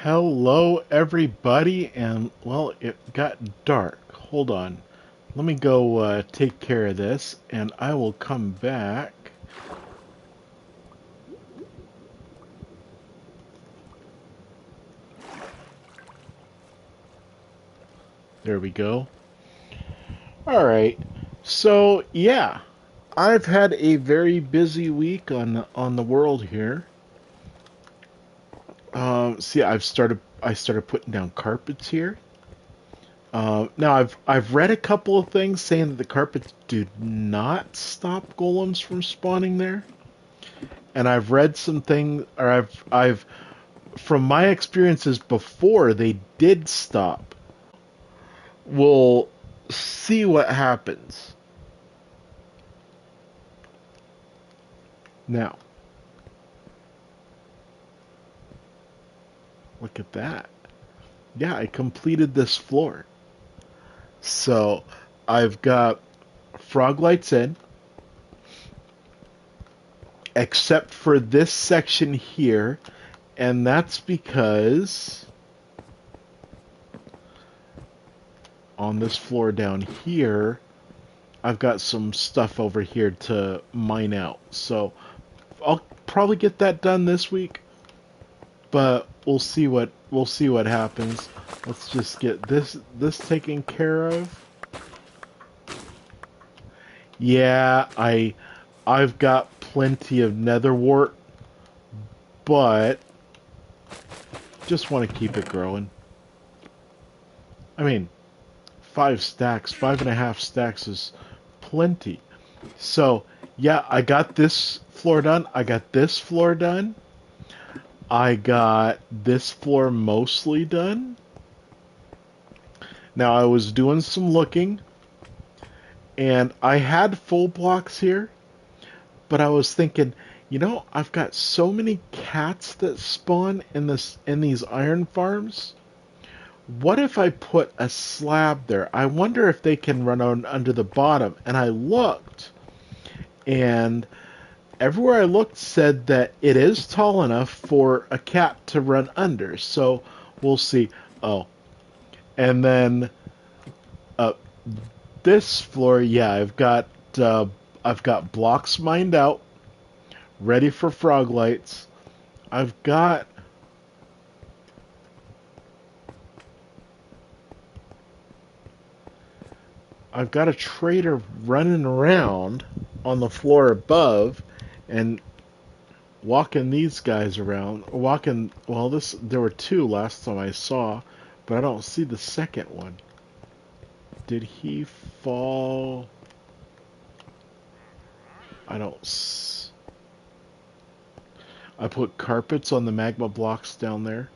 Hello, everybody, and well, it got dark. Hold on. Let me go take care of this, and I will come back. There we go. All right. So, yeah, I've had a very busy week on the world here. See, I started putting down carpets here. Now I've read a couple of things saying that the carpets do not stop golems from spawning there. And I've read some things, or I've from my experiences before they did stop. We'll see what happens. Now, look at that. Yeah, I completed this floor. So I've got frog lights in, except for this section here, and that's because on this floor down here, I've got some stuff over here to mine out. So I'll probably get that done this week, but we'll see what happens. Let's just get this taken care of. Yeah, I've got plenty of nether wart, but just want to keep it growing. I mean, 5 stacks, 5.5 stacks is plenty. So yeah, I got this floor done. I got this floor done. I got this floor mostly done. Now I was doing some looking, and I had full blocks here, but I was thinking, I've got so many cats that spawn in these iron farms. What if I put a slab there? I wonder if they can run on under the bottom. And I looked, and everywhere I looked said that it is tall enough for a cat to run under. So we'll see. Oh, and then uh, this floor, yeah, I've got blocks mined out, ready for frog lights. I've got I've got a trader running around on the floor above and walking these guys around. Walking, well, there were two last time I saw, but I don't see the second one. Did he fall? I don't. I put carpets on the magma blocks down there.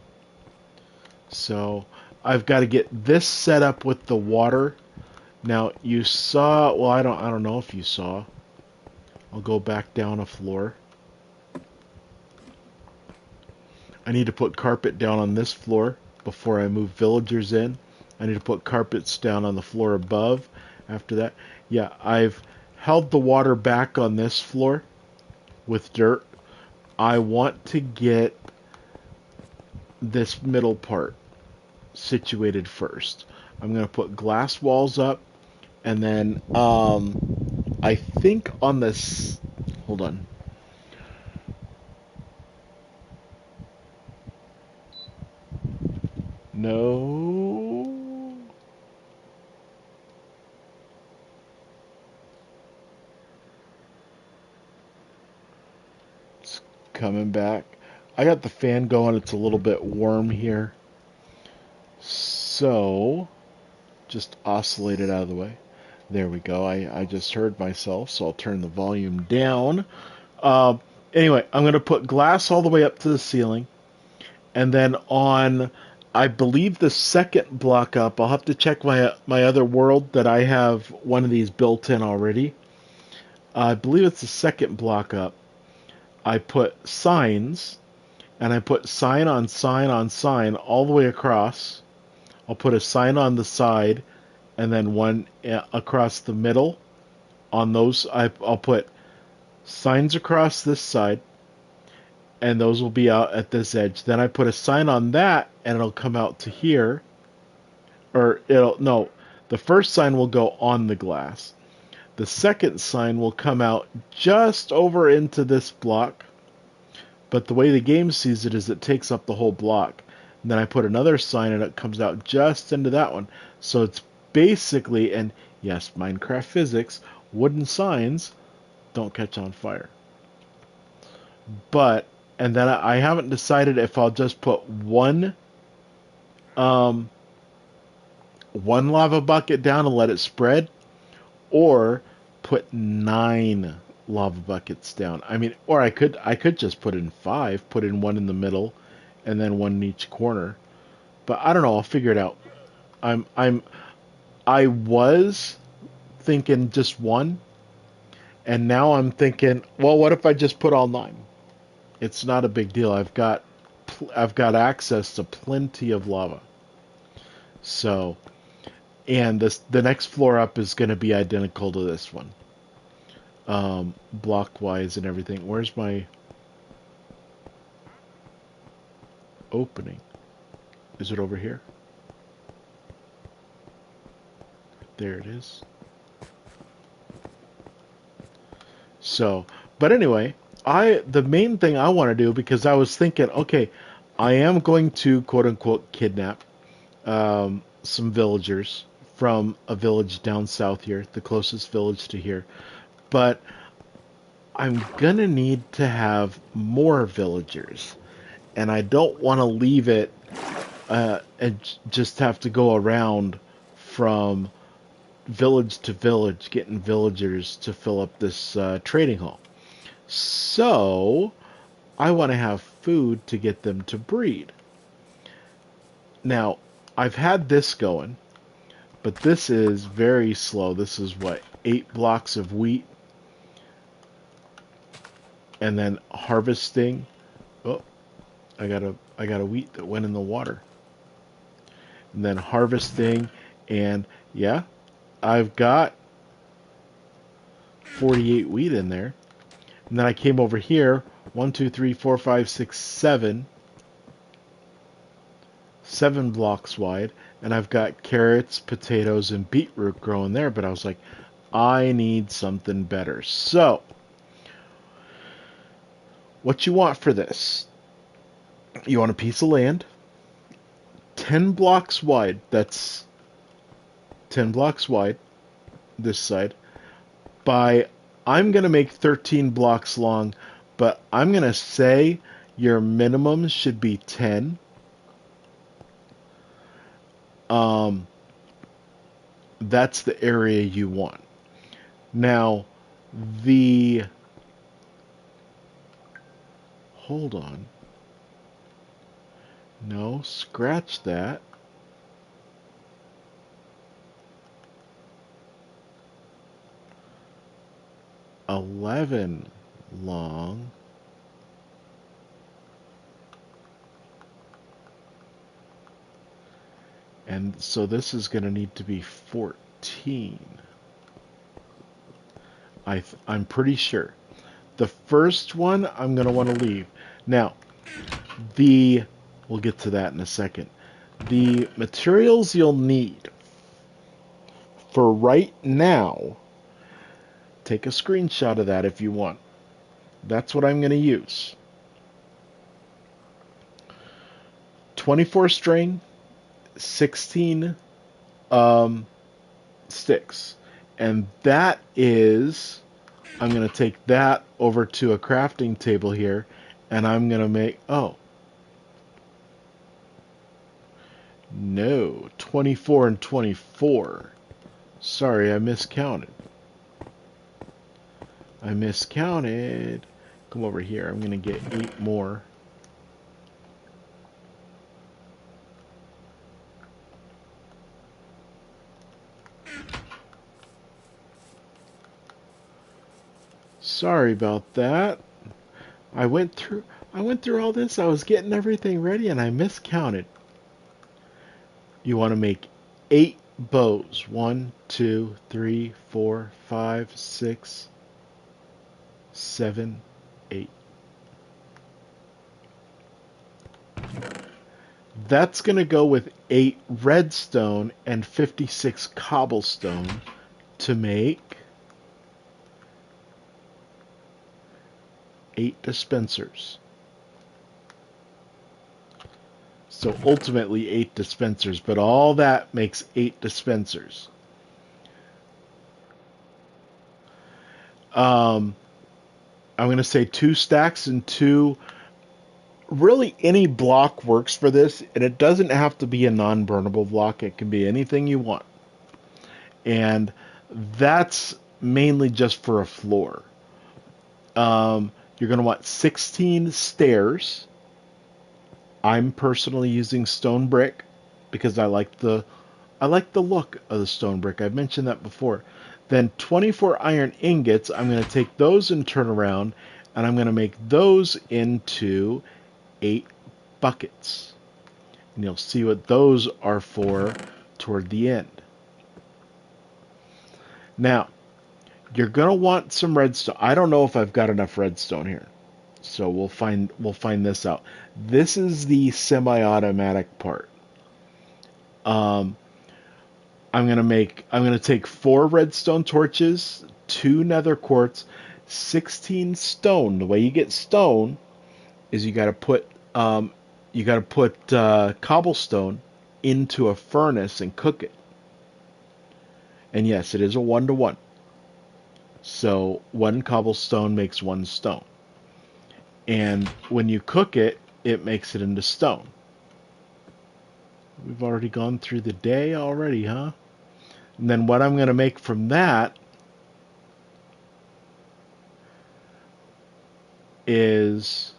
So I've got to get this set up with the water. Now you saw, well, I don't know if you saw. I'll go back down a floor. I need to put carpet down on this floor before I move villagers in. I need to put carpets down on the floor above after that. Yeah, I've held the water back on this floor with dirt. I want to get this middle part situated first. I'm going to put glass walls up, and then I think on this, hold on. No. It's coming back. I got the fan going. It's a little bit warm here. So, just oscillate it out of the way. There we go. I just heard myself, so I'll turn the volume down. Uh, anyway, I'm going to put glass all the way up to the ceiling. And then on, I believe the second block up, I'll have to check my other world that I have one of these built in already. I believe it's the second block up. I put signs, and I put sign on sign on sign all the way across. I'll put a sign on the side, and then one across the middle. On those, I'll put signs across this side, and those will be out at this edge. Then I put a sign on that, and it'll come out to here, or it'll no. The first sign will go on the glass. The second sign will come out just over into this block, but the way the game sees it is it takes up the whole block. And then I put another sign and it comes out just into that one. So it's basically, and yes, Minecraft physics, wooden signs don't catch on fire. But, and then I haven't decided if I'll just put um, one lava bucket down and let it spread, or put 9 lava buckets down. I mean, or I could just put in 5, put in one in the middle, and then one in each corner. But I don't know. I'll figure it out. I'm I was thinking just one, and now I'm thinking, well, what if I just put all 9? It's not a big deal. I've got access to plenty of lava. So, and the next floor up is going to be identical to this one, block wise and everything. Where's my opening? Is it over here? There it is. So, but anyway, the main thing I want to do, because I was thinking, okay, I am going to quote unquote kidnap some villagers from a village down south here, the closest village to here. But I'm gonna need to have more villagers, and I don't want to leave it and just have to go around from village to village getting villagers to fill up this trading hall. So I want to have food to get them to breed. Now, I've had this going, but this is very slow. This is what, 8 blocks of wheat, and then harvesting. Oh, I got a wheat that went in the water. And then harvesting, and yeah, I've got 48 wheat in there. And then I came over here, 1, 2, 3, 4, 5, 6, 7. 7 blocks wide, and I've got carrots, potatoes, and beetroot growing there, but I was like, I need something better. So, what you want for this? You want a piece of land, 10 blocks wide. That's 10 blocks wide, this side. I'm going to make 13 blocks long, but I'm going to say your minimum should be 10. That's the area you want. Now, hold on. No, scratch that. $11 long. And so this is going to need to be 14. I'm pretty sure. The first one I'm going to want to leave. Now, we'll get to that in a second. The materials you'll need for right now, take a screenshot of that if you want. That's what I'm going to use. 24 string, 16 sticks. And that is, I'm going to take that over to a crafting table here, and I'm going to make, oh, no, 24 and 24. Sorry, I miscounted. Come over here. I'm going to get 8 more. Sorry about that. I went through all this. I was getting everything ready and I miscounted. You want to make 8 bows. 1, 2, 3, 4, 5, 6, 7, 8. That's going to go with 8 redstone and 56 cobblestone to make 8 dispensers. So ultimately 8 dispensers, but all that makes 8 dispensers. I'm going to say 2 stacks and 2. Really, any block works for this, and it doesn't have to be a non-burnable block. It can be anything you want. And that's mainly just for a floor. You're going to want 16 stairs. I'm personally using stone brick because I like the look of the stone brick. I've mentioned that before. Then 24 iron ingots. I'm going to take those and turn around, and I'm going to make those into 8 buckets. And you'll see what those are for toward the end. Now, you're going to want some redstone. I don't know if I've got enough redstone here. So we'll find this out. This is the semi-automatic part. I'm gonna take 4 redstone torches, 2 nether quartz, 16 stone. The way you get stone is you gotta put cobblestone into a furnace and cook it. And yes, it is a 1-to-1. So 1 cobblestone makes 1 stone. And when you cook it, it makes it into stone. We've already gone through the day already, huh? And then what I'm going to make from that is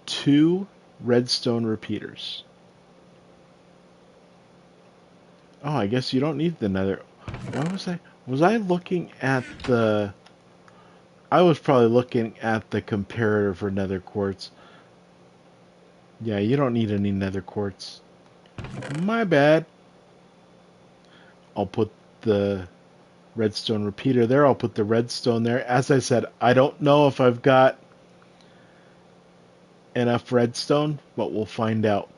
2 redstone repeaters. Oh, I guess you don't need the nether. Why was I? Was I looking at the... I was probably looking at the comparator for nether quartz. Yeah, you don't need any nether quartz. My bad. I'll put the redstone repeater there. I'll put the redstone there. As I said, I don't know if I've got enough redstone, but we'll find out.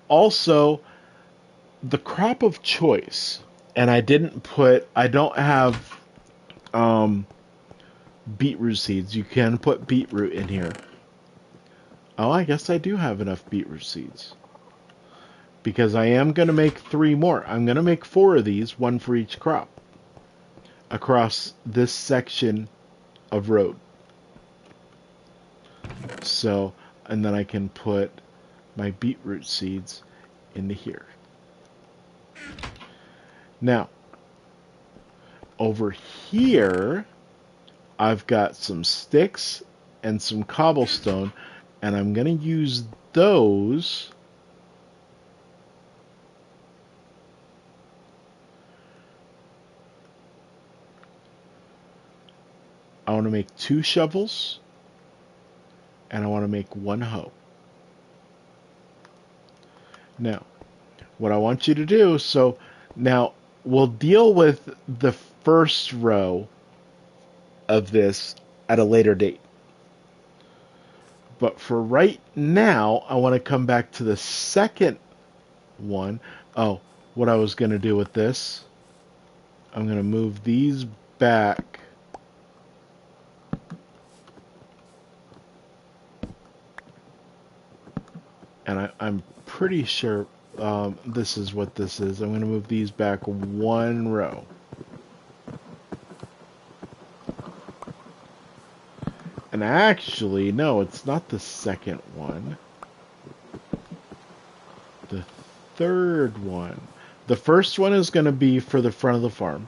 Also, the crop of choice, and I don't have beetroot seeds. You can put beetroot in here. Oh, I guess I do have enough beetroot seeds. Because I am going to make 3 more. I'm going to make 4 of these, 1 for each crop. Across this section of road. So, and then I can put my beetroot seeds into here. Now, over here, I've got some sticks and some cobblestone, and I'm going to use those I want to make 2 shovels, and I want to make 1 hoe. Now, what I want you to do, so now we'll deal with the first row of this at a later date. But for right now, I want to come back to the second one. Oh, what I was going to do with this, I'm going to move these back. And I'm pretty sure this is what this is. I'm going to move these back 1 row. And actually, no, it's not the second one. The third one. The first one is going to be for the front of the farm.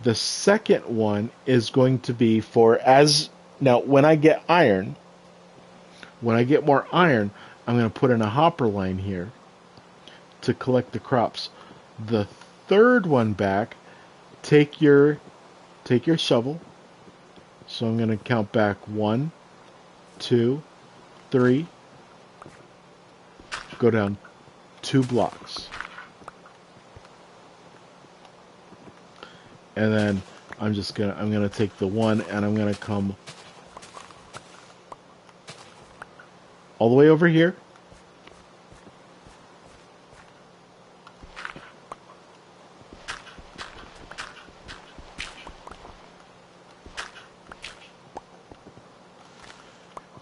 The second one is going to be for now, when I get iron, when I get more iron, I'm going to put in a hopper line here to collect the crops. The third one back, take your shovel. So I'm going to count back 1, 2, 3. Go down 2 blocks. And then I'm going to take the 1 and I'm going to come all the way over here.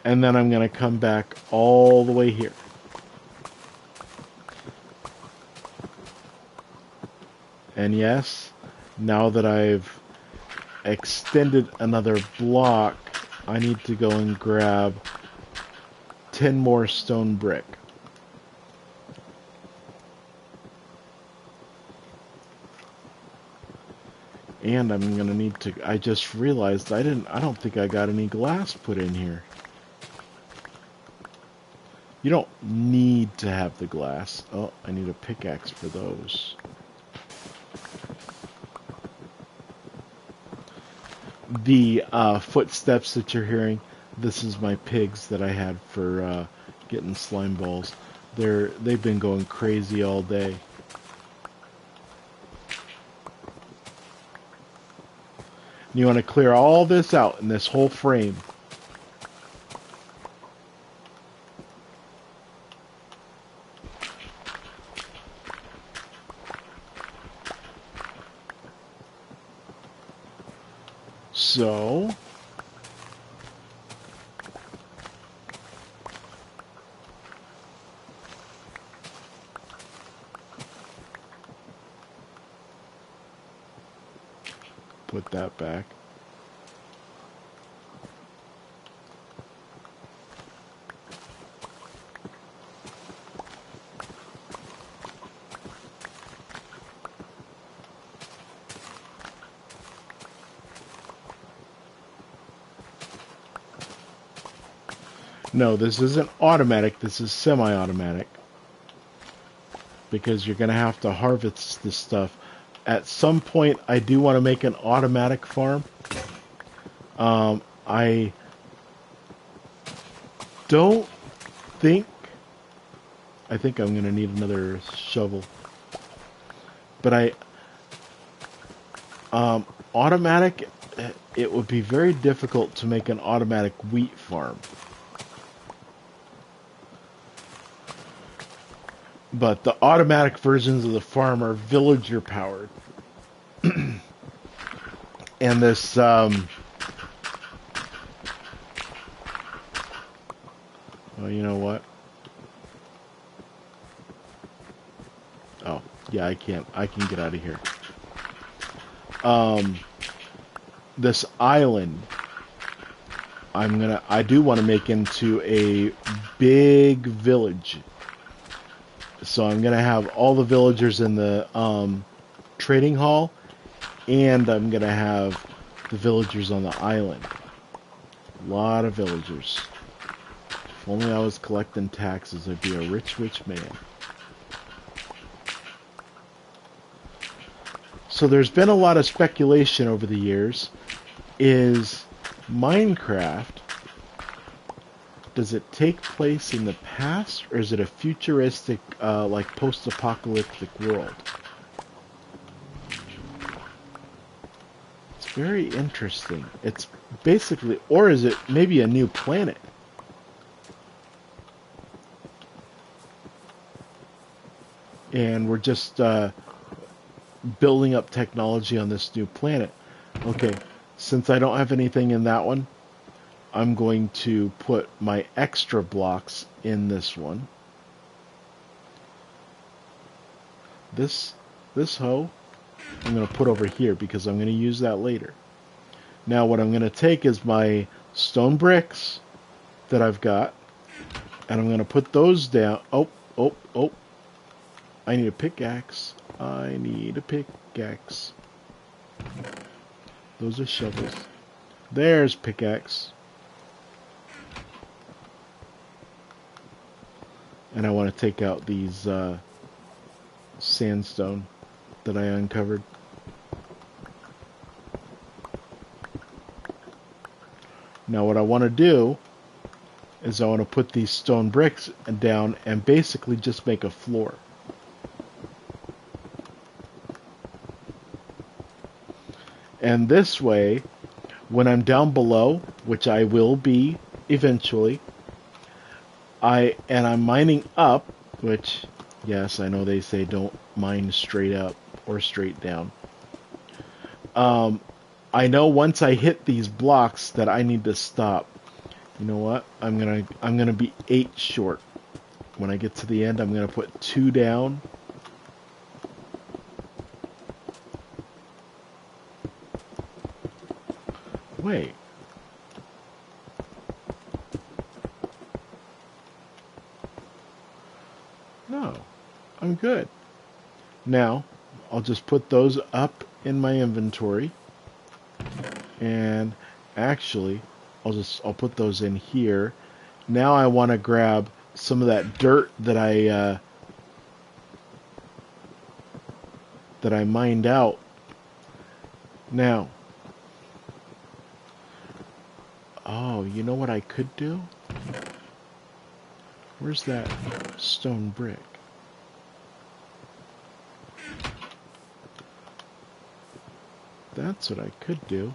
And then I'm going to come back all the way here. And yes, now that I've extended another block, I need to go and grab 10 more stone brick. And I'm gonna need to, I just realized I don't think I got any glass put in here. You don't need to have the glass. Oh, I need a pickaxe for those. The footsteps that you're hearing, this is my pigs that I had for getting slime balls. They've been going crazy all day. You want to clear all this out in this whole frame. So, put that back. No, this isn't automatic, this is semi-automatic. Because you're going to have to harvest this stuff. At some point, I do want to make an automatic farm. I don't think... I think I'm going to need another shovel. But automatic, it would be very difficult to make an automatic wheat farm. But the automatic versions of the farm are villager powered. And this, oh, you know what? Oh, yeah, I can get out of here. This island, I do want to make into a big village. So I'm going to have all the villagers in the trading hall, and I'm going to have the villagers on the island. A lot of villagers. If only I was collecting taxes, I'd be a rich, rich man. So there's been a lot of speculation over the years. Is Minecraft... does it take place in the past, or is it a futuristic, like post-apocalyptic world? It's very interesting. It's basically, or is it maybe a new planet? And we're just building up technology on this new planet. Okay, since I don't have anything in that one, I'm going to put my extra blocks in this one. This hoe I'm going to put over here because I'm going to use that later. Now what I'm going to take is my stone bricks that I've got, and I'm going to put those down. Oh. I need a pickaxe. I need a pickaxe. Those are shovels. There's pickaxe. And I want to take out these sandstone that I uncovered. Now what I want to do is I want to put these stone bricks down and basically just make a floor. And this way, when I'm down below, which I will be eventually, I'm mining up, which, yes, I know they say don't mine straight up or straight down. I know once I hit these blocks that I need to stop. You know what? I'm gonna be 8 short. When I get to the end, I'm gonna put 2 down. Wait. No, I'm good. Now, I'll just put those up in my inventory. And actually, I'll put those in here. Now I want to grab some of that dirt that I mined out. Now, oh, you know what I could do? Where's that stone brick? That's what I could do.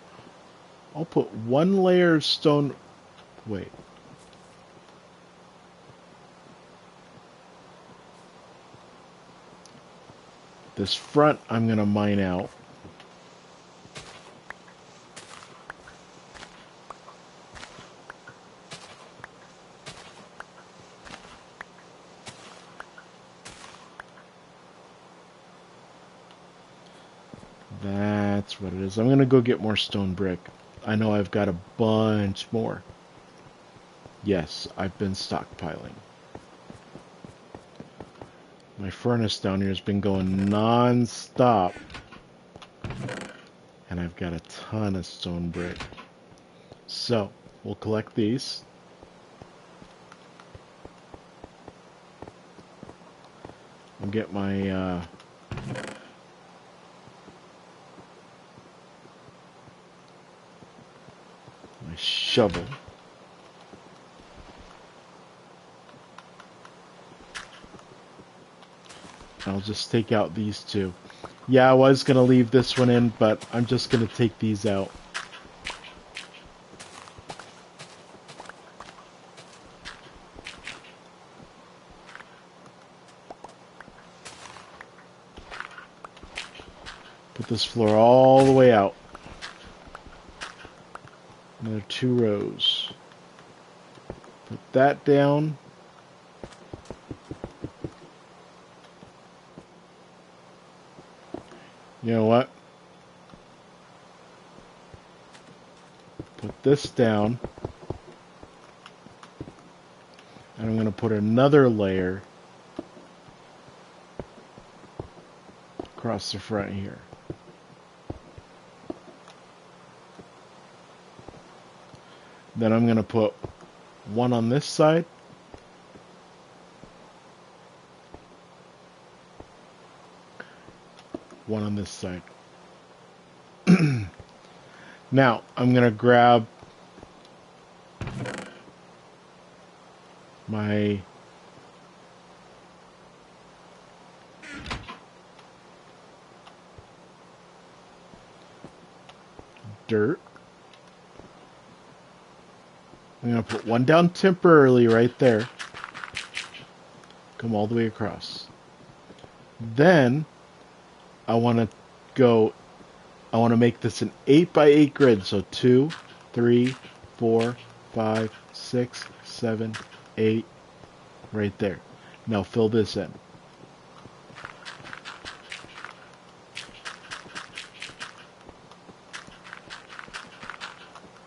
I'll put 1 layer of stone... Wait. This front I'm going to mine out. That's what it is. I'm going to go get more stone brick. I know I've got a bunch more. Yes, I've been stockpiling. My furnace down here has been going non-stop. And I've got a ton of stone brick. So, we'll collect these. I'll get my my shovel. I'll just take out these 2. Yeah, I was going to leave this one in, but I'm just going to take these out. Put this floor all the way out. Another 2 rows. Put that down. You know what? Put this down. And I'm going to put another layer across the front here. Then I'm going to put 1 on this side. One on this side. Now, I'm going to grab my dirt. I'm going to put 1 down temporarily right there. Come all the way across. Then I want to make this an 8x8 grid. So 2, 3, 4, 5, 6, 7, 8 right there. Now fill this in.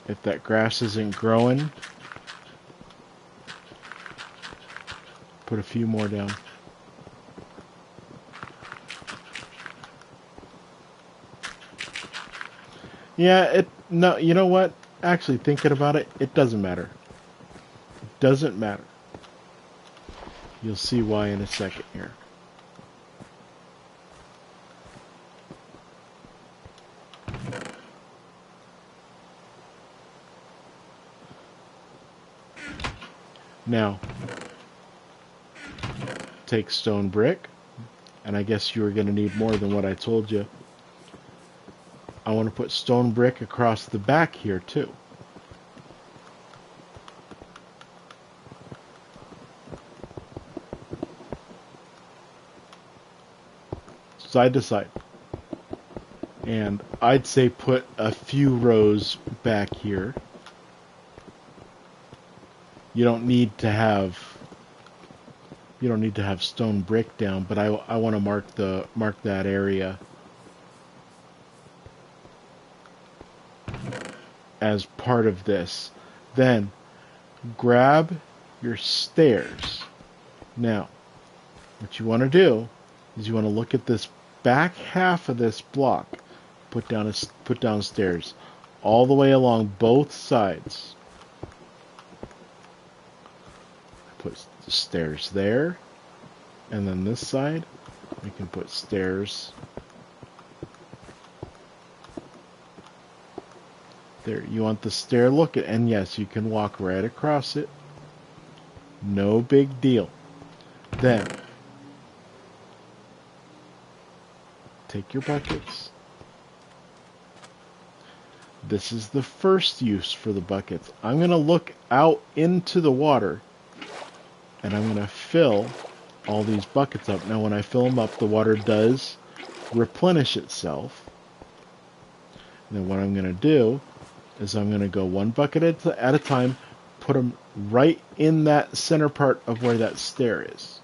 If that grass isn't growing, put a few more down. Yeah, no, you know what? Actually, thinking about it, it doesn't matter. It doesn't matter. You'll see why in a second here. Now, take stone brick, and I guess you were going to need more than what I told you. I want to put stone brick across the back here too. Side to side. And I'd say put a few rows back here. You don't need to have stone brick down, but I want to mark that area as part of this. Then grab your stairs. Now, what you want to do is you want to look at this back half of this block. Put down stairs all the way along both sides. Put stairs there, and then this side we can put stairs there. You want the stair look, and yes, you can walk right across it. No big deal. Then take your buckets. This is the first use for the buckets. I'm going to look out into the water, and I'm going to fill all these buckets up. Now, when I fill them up, the water does replenish itself. And then what I'm going to do is I'm going to go one bucket at a time, put them right in that center part of where that stair is.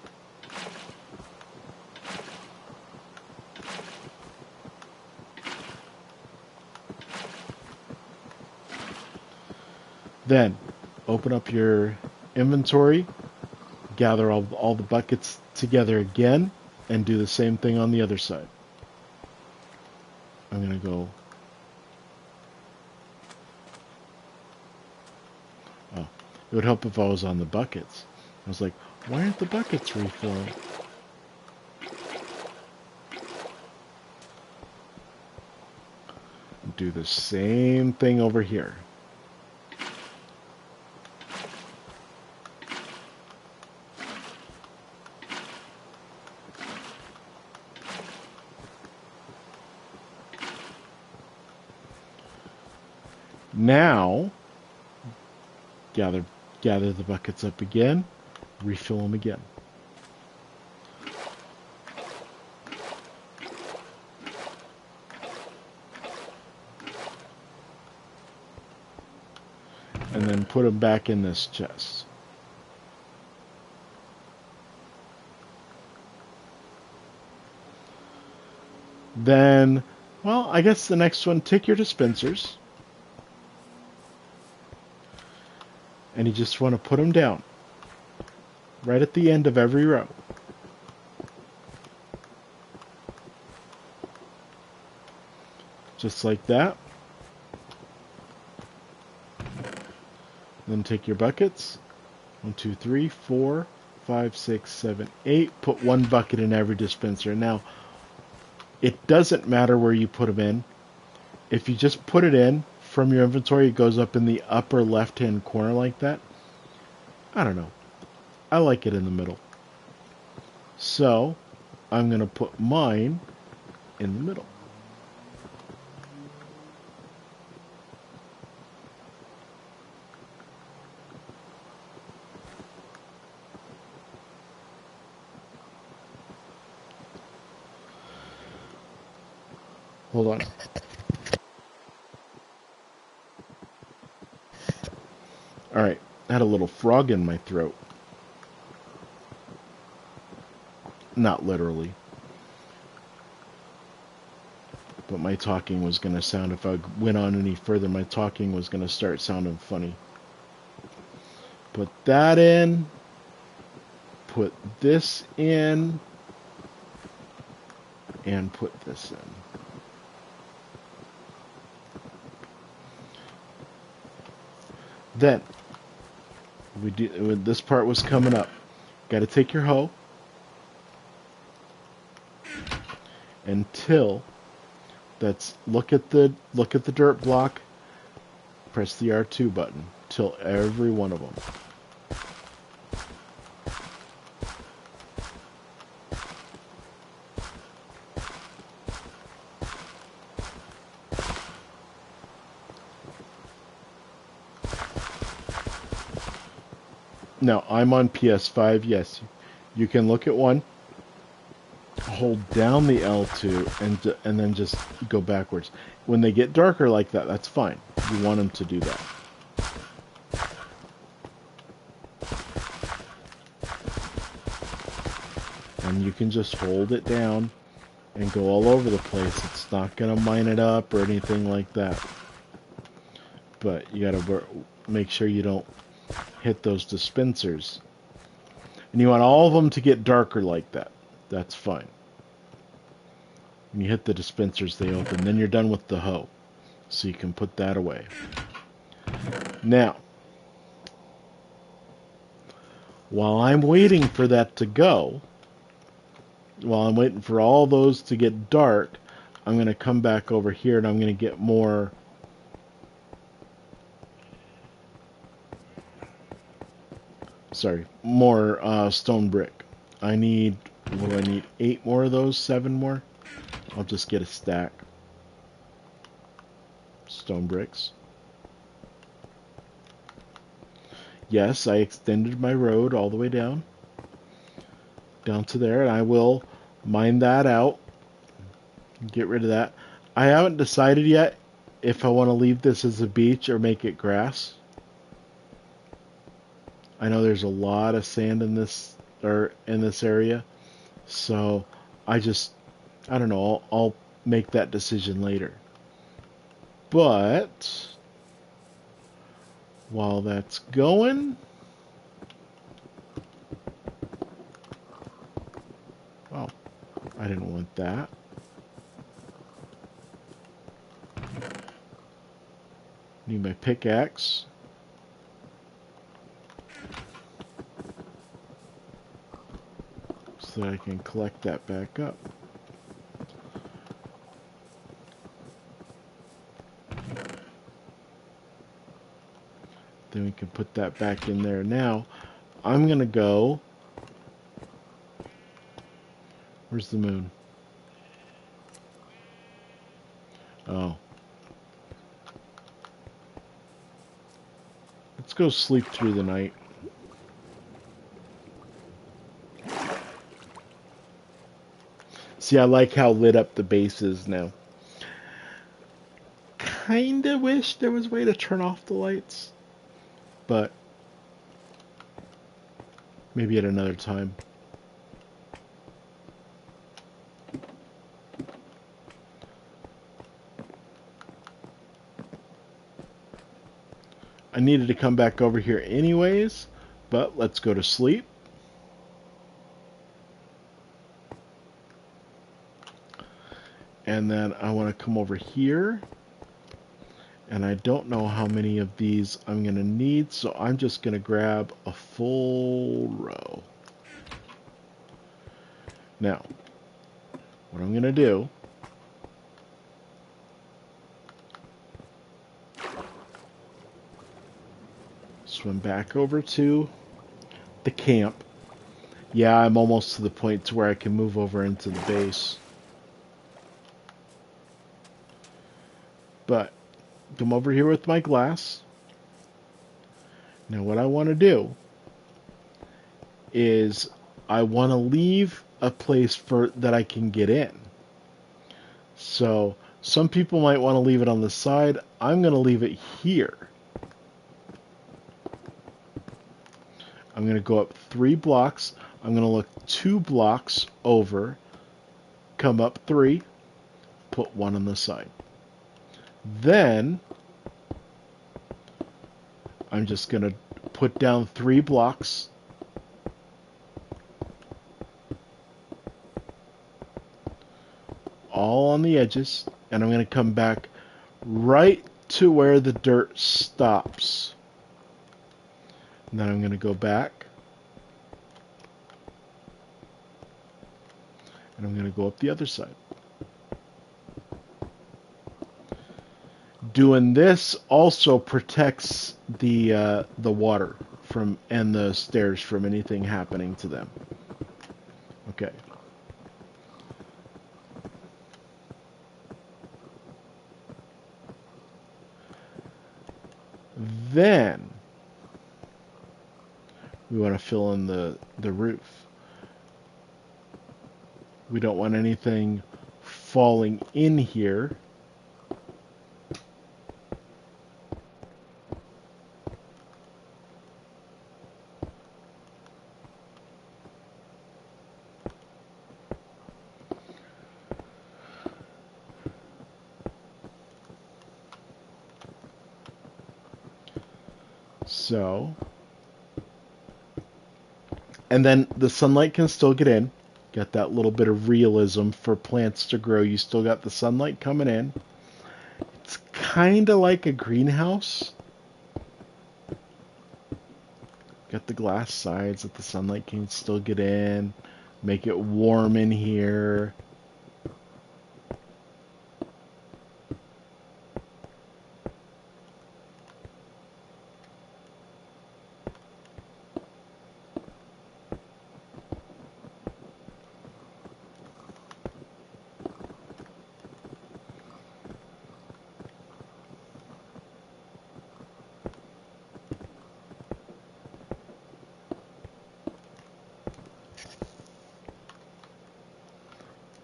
Then open up your inventory, gather all the buckets together again, and do the same thing on the other side. I'm going to go... Oh, it would help if I was on the buckets. I was like, why aren't the buckets refilled? Do the same thing over here. Now, gather the buckets up again, refill them again. And then put them back in this chest. Then, well, I guess the next one, take your dispensers. And you just want to put them down right at the end of every row. Just like that. Then take your buckets. 1, 2, 3, 4, 5, 6, 7, 8. Put one bucket in every dispenser. Now, it doesn't matter where you put them in. If you just put it in from your inventory, it goes up in the upper left-hand corner like that. I don't know. I like it in the middle. So, I'm going to put mine in the middle. Hold on. Alright, I had a little frog in my throat. Not literally. But my talking was going to sound, if I went on any further, my talking was going to start sounding funny. Put that in. Put this in. And put this in. Then, when this part was coming up, got to take your hoe until look at the dirt block. Press the R2 button till every one of them. Now, I'm on PS5, yes. You can look at one, hold down the L2, and then just go backwards. When they get darker like that, that's fine. You want them to do that. and you can just hold it down and go all over the place. It's not going to mine it up or anything like that. But you got to make sure you don't hit those dispensers. And you want all of them to get darker like that. That's fine. When you hit the dispensers, they open. Then you're done with the hoe. So you can put that away. Now, while I'm waiting for that to go, while I'm waiting for all those to get dark, I'm going to come back over here and I'm going to get more stone brick. I need, what do I need? 8 more of those? 7 more? I'll just get a stack. Stone bricks. Yes, I extended my road all the way down to there, and I will mine that out. Get rid of that. I haven't decided yet if I want to leave this as a beach or make it grass. I know there's a lot of sand in this area, so I don't know. I'll make that decision later. But while that's going, oh, I didn't want that. Need my pickaxe. So that I can collect that back up. Then we can put that back in there. Now, I'm going to go... Where's the moon? Oh. Let's go sleep through the night. See, I like how lit up the base is now. Kinda wish there was a way to turn off the lights. But maybe at another time. I needed to come back over here anyways, but let's go to sleep. And then I want to come over here. And I don't know how many of these I'm going to need, so I'm just going to grab a full row. Now, what I'm going to do, swim back over to the camp. Yeah, I'm almost to the point to where I can move over into the base. But come over here with my glass. Now what I want to do is I want to leave a place for that I can get in. So some people might want to leave it on the side. I'm going to leave it here. I'm going to go up 3 blocks. I'm going to look 2 blocks over, come up 3, put 1 on the side. Then I'm just going to put down 3 blocks. All on the edges. And I'm going to come back right to where the dirt stops. And then I'm going to go back. And I'm going to go up the other side. Doing this also protects the water from and the stairs from anything happening to them. Okay. Then we want to fill in the roof. We don't want anything falling in here. So, and then the sunlight can still get in. Got that little bit of realism for plants to grow. You still got the sunlight coming in. It's kind of like a greenhouse. Got the glass sides that the sunlight can still get in. Make it warm in here.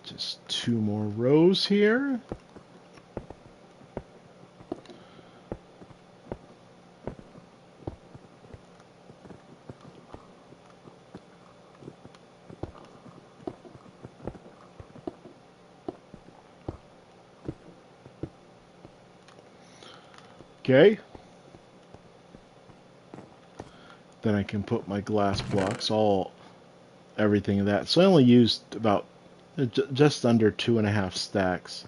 Just 2 more rows here. Okay. Then I can put my glass blocks, everything of that. So I only used about just under 2.5 stacks.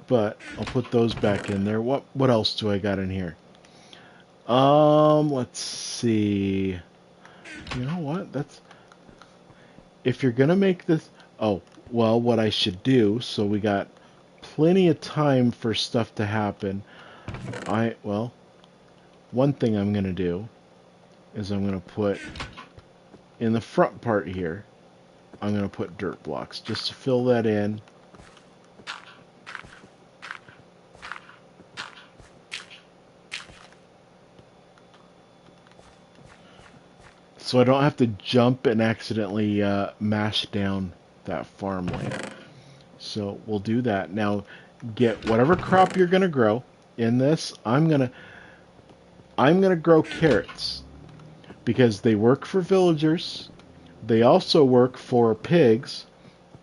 But I'll put those back in there. What else do I got in here? Let's see. You know what? If you're gonna make this, oh, well, what I should do, so we got plenty of time for stuff to happen. Well, one thing I'm gonna do is I'm gonna put in the front part here, I'm gonna put dirt blocks just to fill that in. So I don't have to jump and accidentally mash down that farmland. So we'll do that. Now get whatever crop you're gonna grow in this. I'm gonna grow carrots because they work for villagers. They also work for pigs,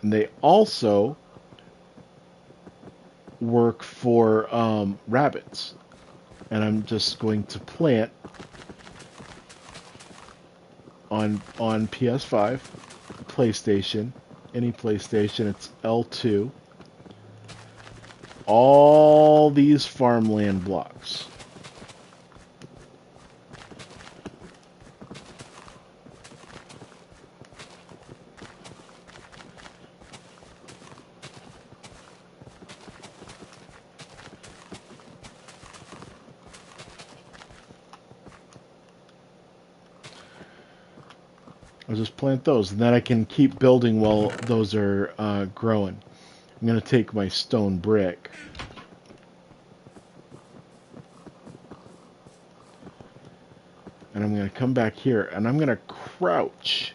and they also work for rabbits. And I'm just going to plant on PS5, PlayStation, any PlayStation, it's L2. All these farmland blocks. I'll just plant those, and then I can keep building while those are growing. I'm going to take my stone brick. And I'm going to come back here, and I'm going to crouch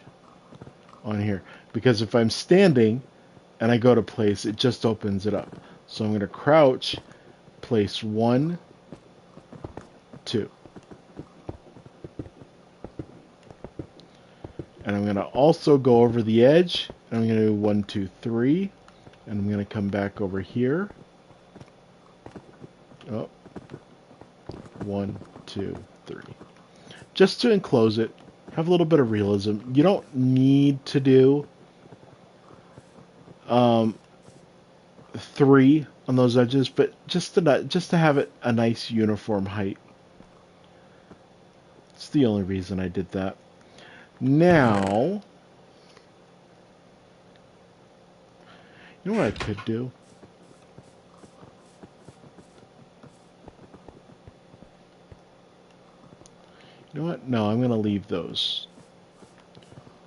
on here. Because if I'm standing and I go to place, it just opens it up. So I'm going to crouch, place 1, 2. And I'm going to also go over the edge. And I'm going to do 1, 2, 3. And I'm going to come back over here. Oh. 1, 2, 3. Just to enclose it. Have a little bit of realism. You don't need to do 3 on those edges, but just to have it a nice uniform height. It's the only reason I did that. Now, you know what I could do? You know what? No, I'm going to leave those.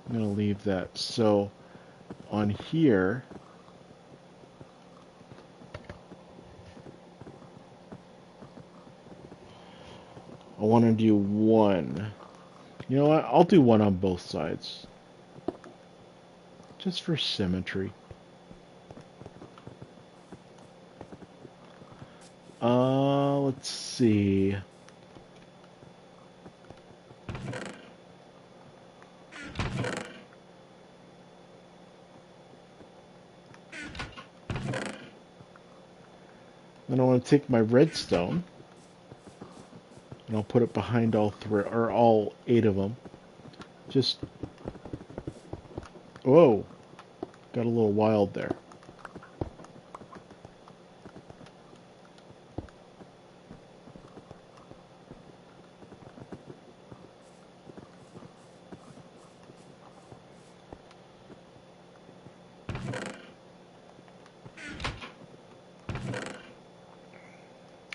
I'm going to leave that. So, on here, I want to do 1. You know what? I'll do 1 on both sides. Just for symmetry. Let's see. Then I want to take my redstone. And I'll put it behind all three, or all 8 of them. Just, whoa, got a little wild there.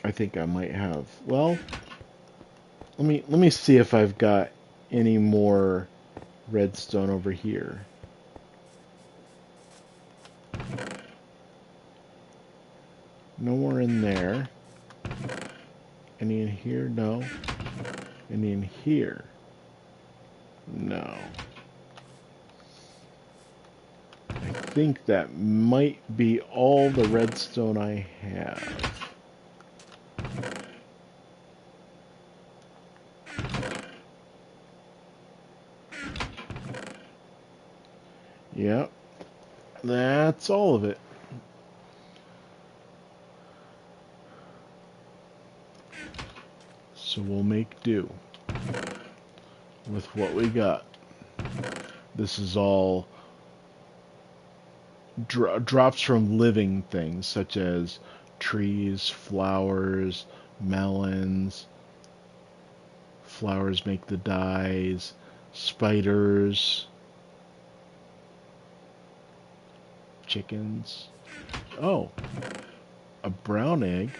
I think I might have. Well, let me see if I've got any more redstone over here. No more in there. Any in here? No. Any in here? No. I think that might be all the redstone I have. Yep. That's all of it. So we'll make do with what we got. This is all drops from living things such as trees, flowers, melons. Flowers make the dyes, spiders, chickens. Oh, a brown egg.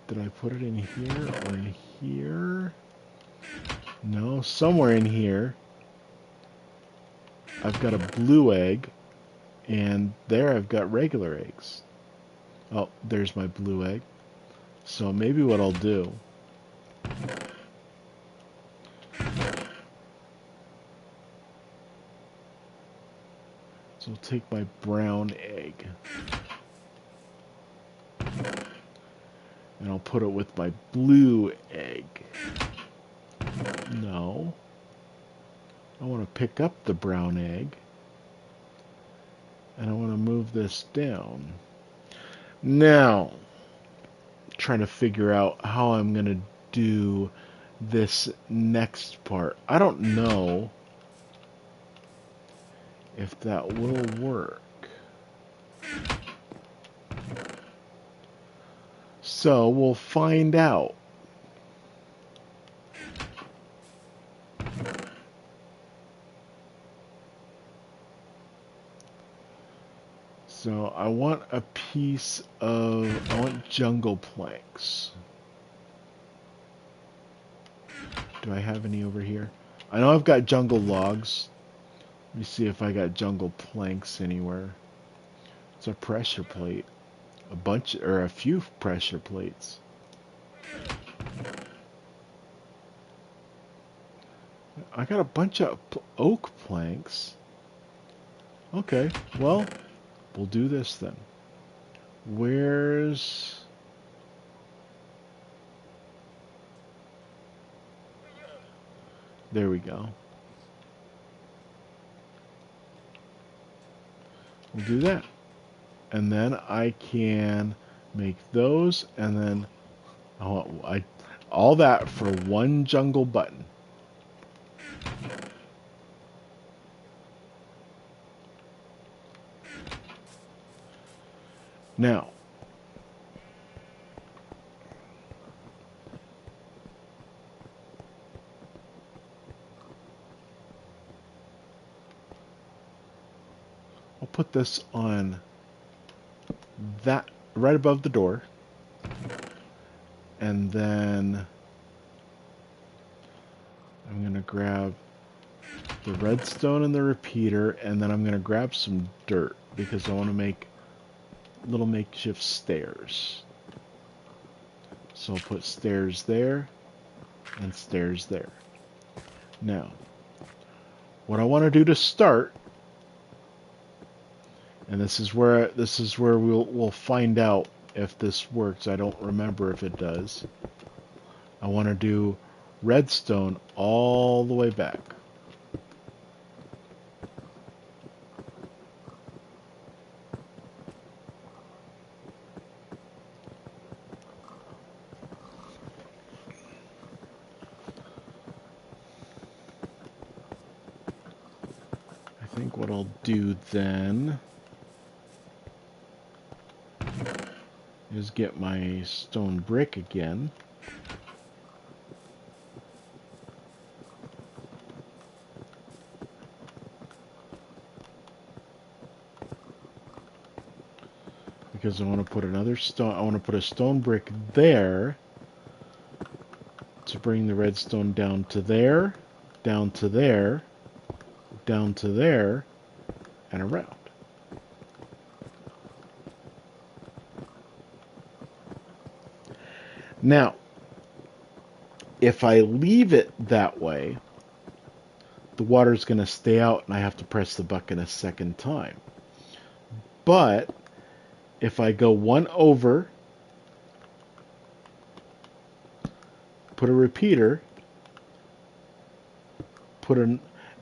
Did I put it in here or in here? No, somewhere in here. I've got a blue egg, and there I've got regular eggs. Oh, there's my blue egg. So maybe what I'll do... So I'll take my brown egg. And I'll put it with my blue egg. No. I want to pick up the brown egg. And I want to move this down. Now, trying to figure out how I'm going to do this next part. I don't know if that will work. So we'll find out. So I want a piece of, I want jungle planks. Do I have any over here? I know I've got jungle logs. Let me see if I got jungle planks anywhere. It's a pressure plate. A bunch, or a few pressure plates. I got a bunch of oak planks. Okay, well, we'll do this then. Where's... There we go. We'll do that. And then I can make those, and then all that for one jungle button. Now, I'll put this on that right above the door, and then I'm going to grab the redstone and the repeater, and then I'm going to grab some dirt because I want to make little makeshift stairs. So I'll put stairs there and stairs there. Now, what I want to do to start, and this is where we'll find out if this works. I don't remember if it does. I want to do redstone all the way back. think what I'll do then is get my stone brick again. Because I want to put another stone, I want to put a stone brick there to bring the redstone down to there, down to there, down to there, and around. Now, if I leave it that way, the water's going to stay out and I have to press the button a second time. But if I go one over, put a repeater,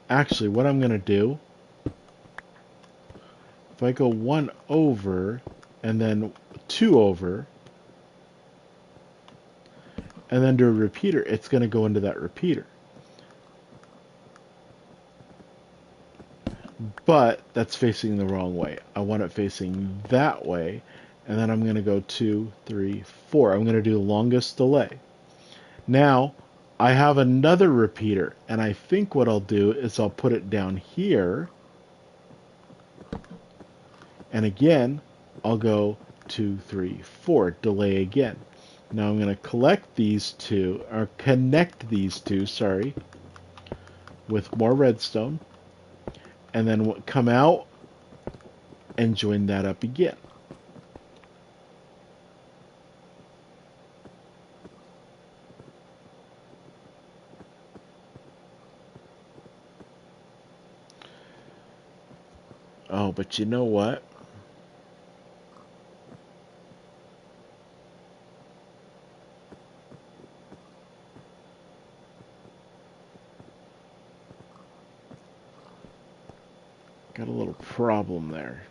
actually what I'm going to do, if I go one over and then two over, and then do a repeater, it's going to go into that repeater. But that's facing the wrong way. I want it facing that way, and then I'm going to go 2, 3, 4. I'm going to do longest delay. Now, I have another repeater, and I think what I'll do is I'll put it down here, and again, I'll go 2, 3, 4, delay again. Now I'm going to collect these two, or connect these two, sorry, with more redstone, and then come out and join that up again. Oh, but you know what? Got a little problem there.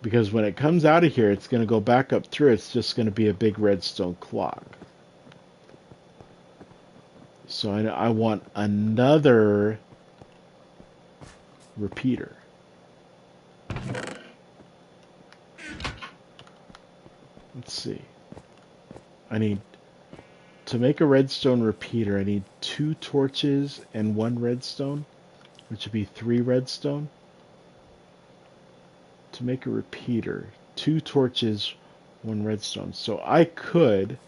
Because when it comes out of here, it's going to go back up through. It's just going to be a big redstone clock. So I want another repeater. Let's see. To make a redstone repeater, I need 2 torches and 1 redstone, which would be 3 redstone. To make a repeater, 2 torches, 1 redstone. So I could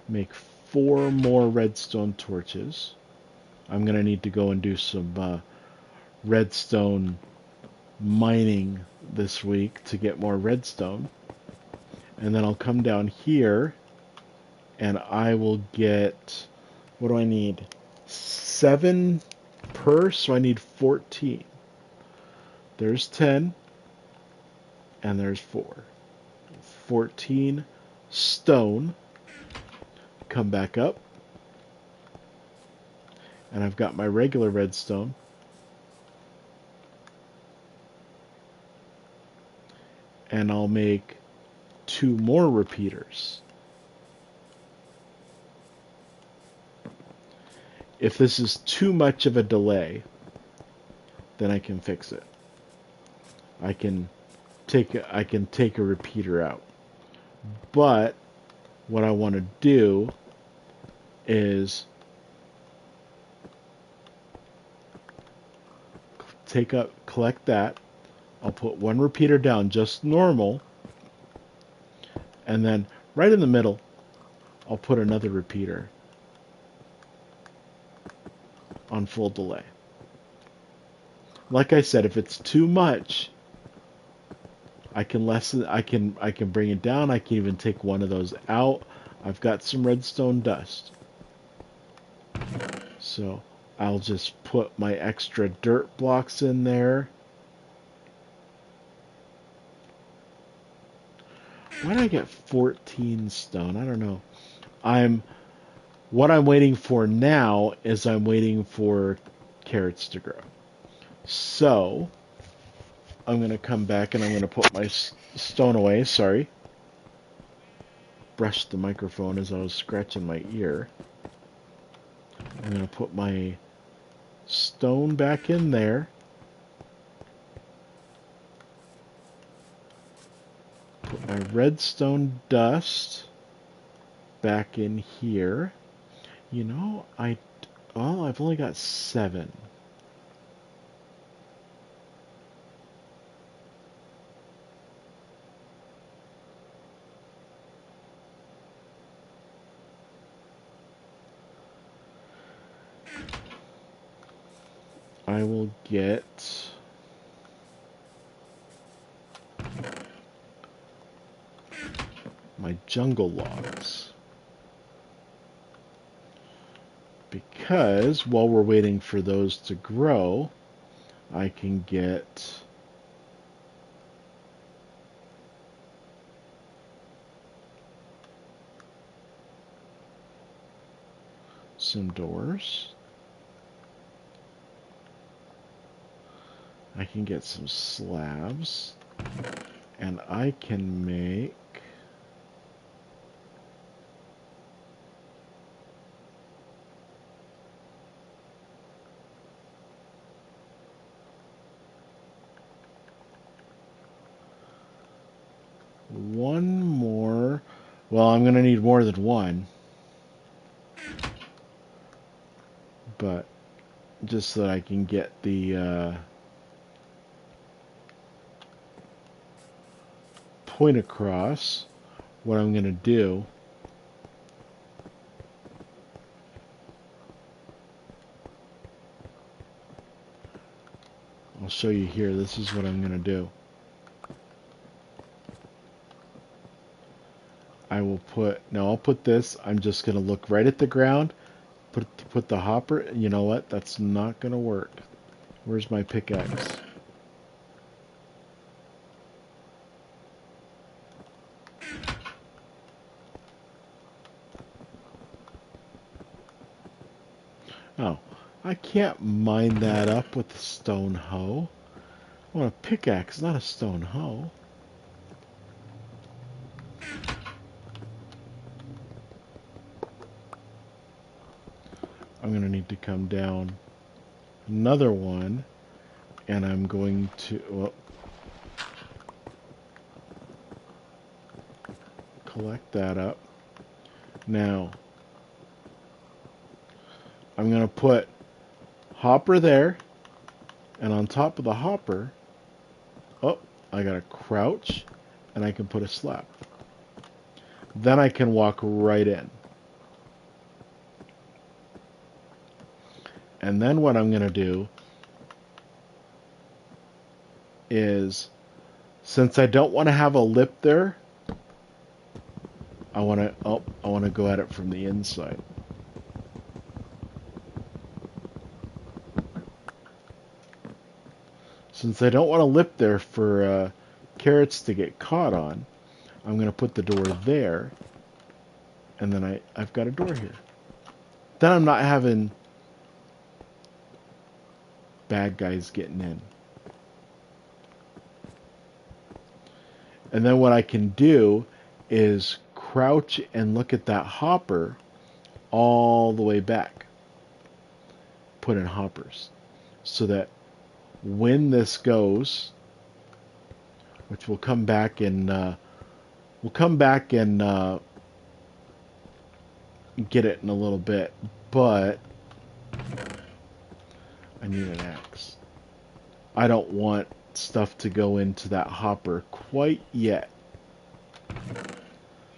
make 4 more redstone torches. I'm going to need to go and do some redstone mining this week to get more redstone. And then I'll come down here and I will get, what do I need? 7 per, so I need 14. There's 10 and there's 4. 14 stone. Come back up. And I've got my regular redstone. And I'll make 2 more repeaters. If this is too much of a delay, then I can fix it. I can take a repeater out. But what I want to do is collect that. I'll put 1 repeater down, just normal, and then right in the middle, I'll put another repeater on full delay. Like I said, if it's too much, I can bring it down. I can even take one of those out. I've got some redstone dust. So I'll just put my extra dirt blocks in there. Why did I get 14 stone? I don't know. What I'm waiting for now is I'm waiting for carrots to grow. So I'm going to come back and I'm going to put my stone away. Sorry. brushed the microphone as I was scratching my ear. I'm going to put my stone back in there. Put my redstone dust back in here. You know, I've only got 7. I will get my jungle logs. Because while we're waiting for those to grow, I can get some doors. I can get some slabs. And I can make one more. Well, I'm going to need more than one. But just so that I can get the point across, what I'm going to do I'll show you here. This is what I'm going to do. I'll put this, I'm just going to look right at the ground, put the hopper, you know what, that's not going to work. Where's my pickaxe? Oh, I can't mine that up with a stone hoe. I want a pickaxe, not a stone hoe. I'm going to need to come down another one, and I'm going to collect that up. Now, I'm going to put hopper there, and on top of the hopper, oh, I got to crouch, and I can put a slab. Then I can walk right in. And then what I'm going to do is, since I don't want to have a lip there, I want to go at it from the inside. Since I don't want a lip there for carrots to get caught on, I'm going to put the door there, and then I've got a door here. Then I'm not having bad guys getting in. And then what I can do is crouch and look at that hopper all the way back. Put in hoppers. So that when this goes, which we'll come back and get it in a little bit, but I need an axe. I don't want stuff to go into that hopper quite yet.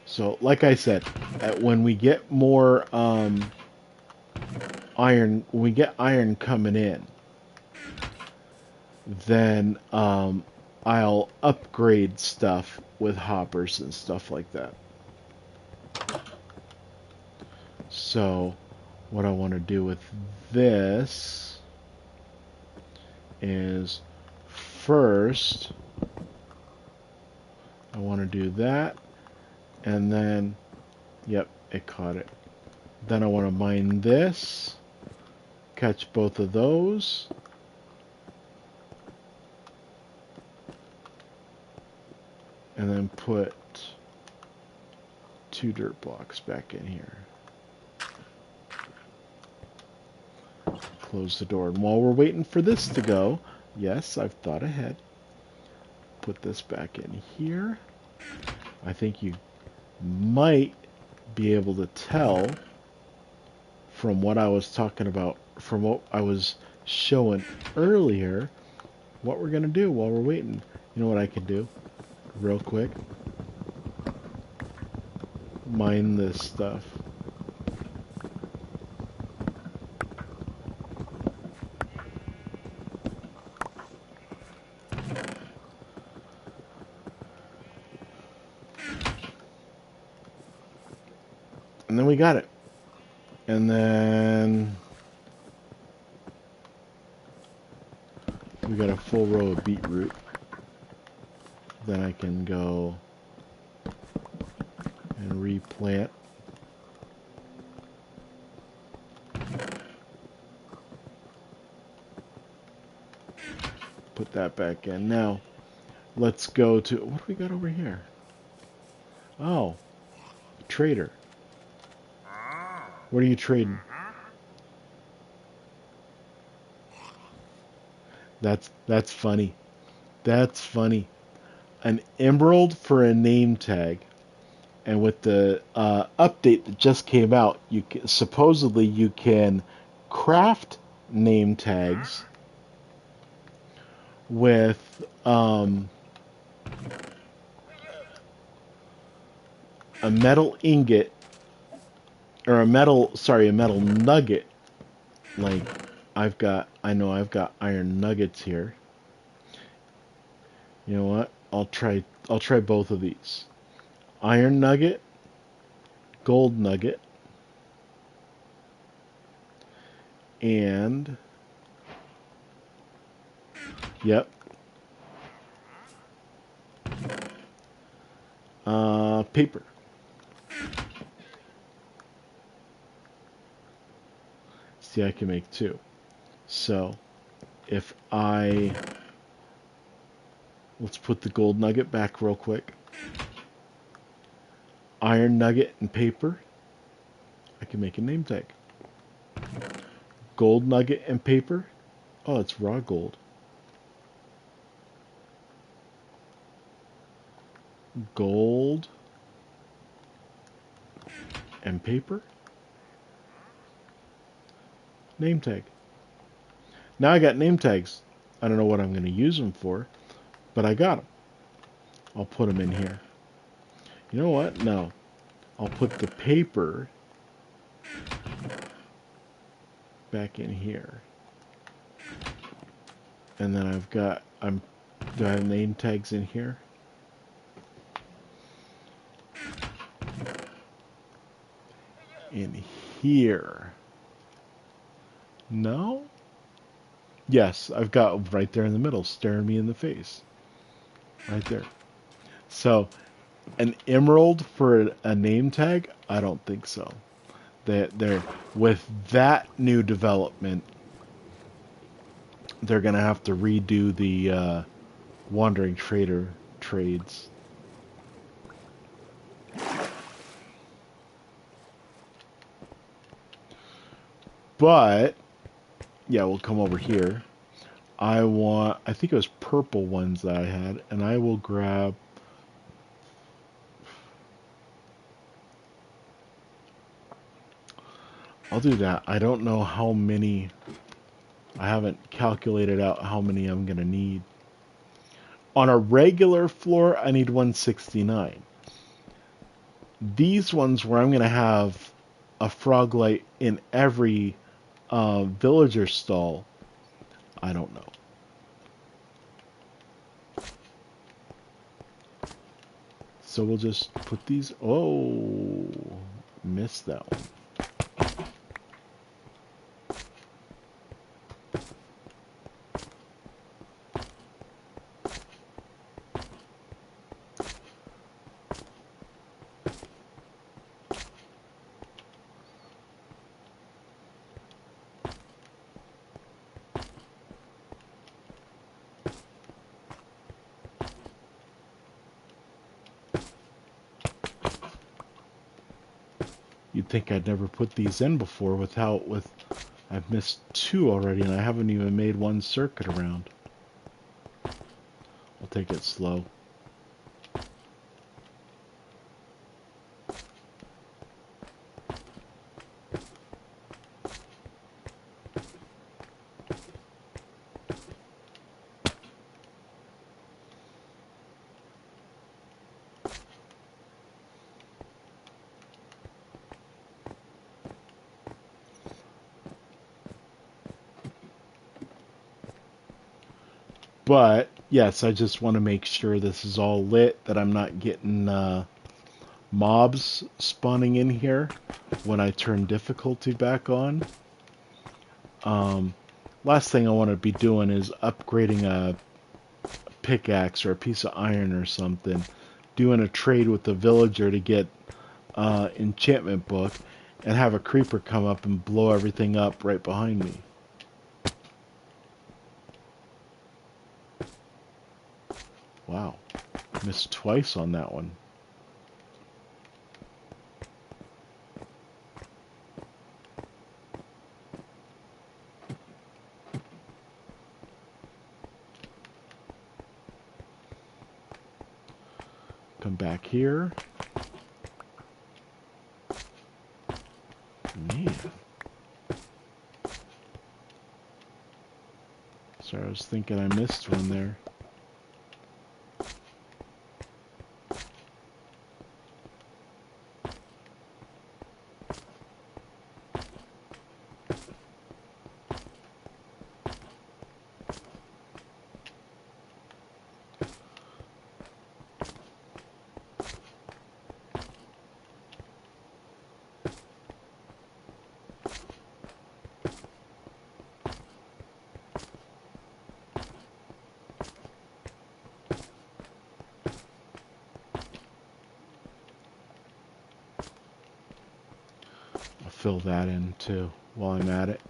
So, like I said, when we get more iron, when we get iron coming in, then I'll upgrade stuff with hoppers and stuff like that. So, what I want to do with this is first I want to do that, and then yep, it caught it. Then I want to mine this, catch both of those, and then put 2 2 dirt blocks back in here. Close the door. And while we're waiting for this to go, yes, I've thought ahead. Put this back in here. I think you might be able to tell from what I was talking about, from what I was showing earlier, what we're going to do while we're waiting. You know what I can do? Real quick. Mine this stuff. And then we got it. And then we got a full row of beetroot. Then I can go and replant. Put that back in. Now, let's go to, what do we got over here? Oh, trader. What are you trading? That's funny. That's funny. An emerald for a name tag. And with the update that just came out, supposedly you can craft name tags with a metal ingot, or a metal nugget. Like I know I've got iron nuggets here. You know what? I'll try both of these. Iron nugget, gold nugget, and yep. Paper. See, I can make 2. So, if let's put the gold nugget back real quick. Iron nugget and paper. I can make a name tag. Gold nugget and paper. Oh, it's raw gold. Gold and paper. Name tag. Now I got name tags. I don't know what I'm going to use them for, but I got them. I'll put them in here. You know what? No. I'll put the paper back in here. And then do I have name tags in here? In here. No? Yes, I've got right there in the middle, staring me in the face. Right there. So, an emerald for a name tag? I don't think so. They're with that new development, they're gonna have to redo the wandering trader trades. But yeah, we'll come over here. I think it was purple ones that I had, and I will grab. I'll do that. I don't know how many. I haven't calculated out how many I'm going to need. On a regular floor, I need 169. These ones where I'm going to have a frog light in every villager stall, I don't know. So we'll just put these. Oh, missed that one. You'd think I'd never put these in before with I've missed two already and I haven't even made one circuit around. I'll take it slow. But yes, I just want to make sure this is all lit, that I'm not getting mobs spawning in here when I turn difficulty back on. Last thing I want to be doing is upgrading a pickaxe or a piece of iron or something, doing a trade with the villager to get enchantment book, and have a creeper come up and blow everything up right behind me. Wow, missed twice on that one. Come back here. Man. Sorry, I was thinking I missed one there. I'll fill that in too while I'm at it.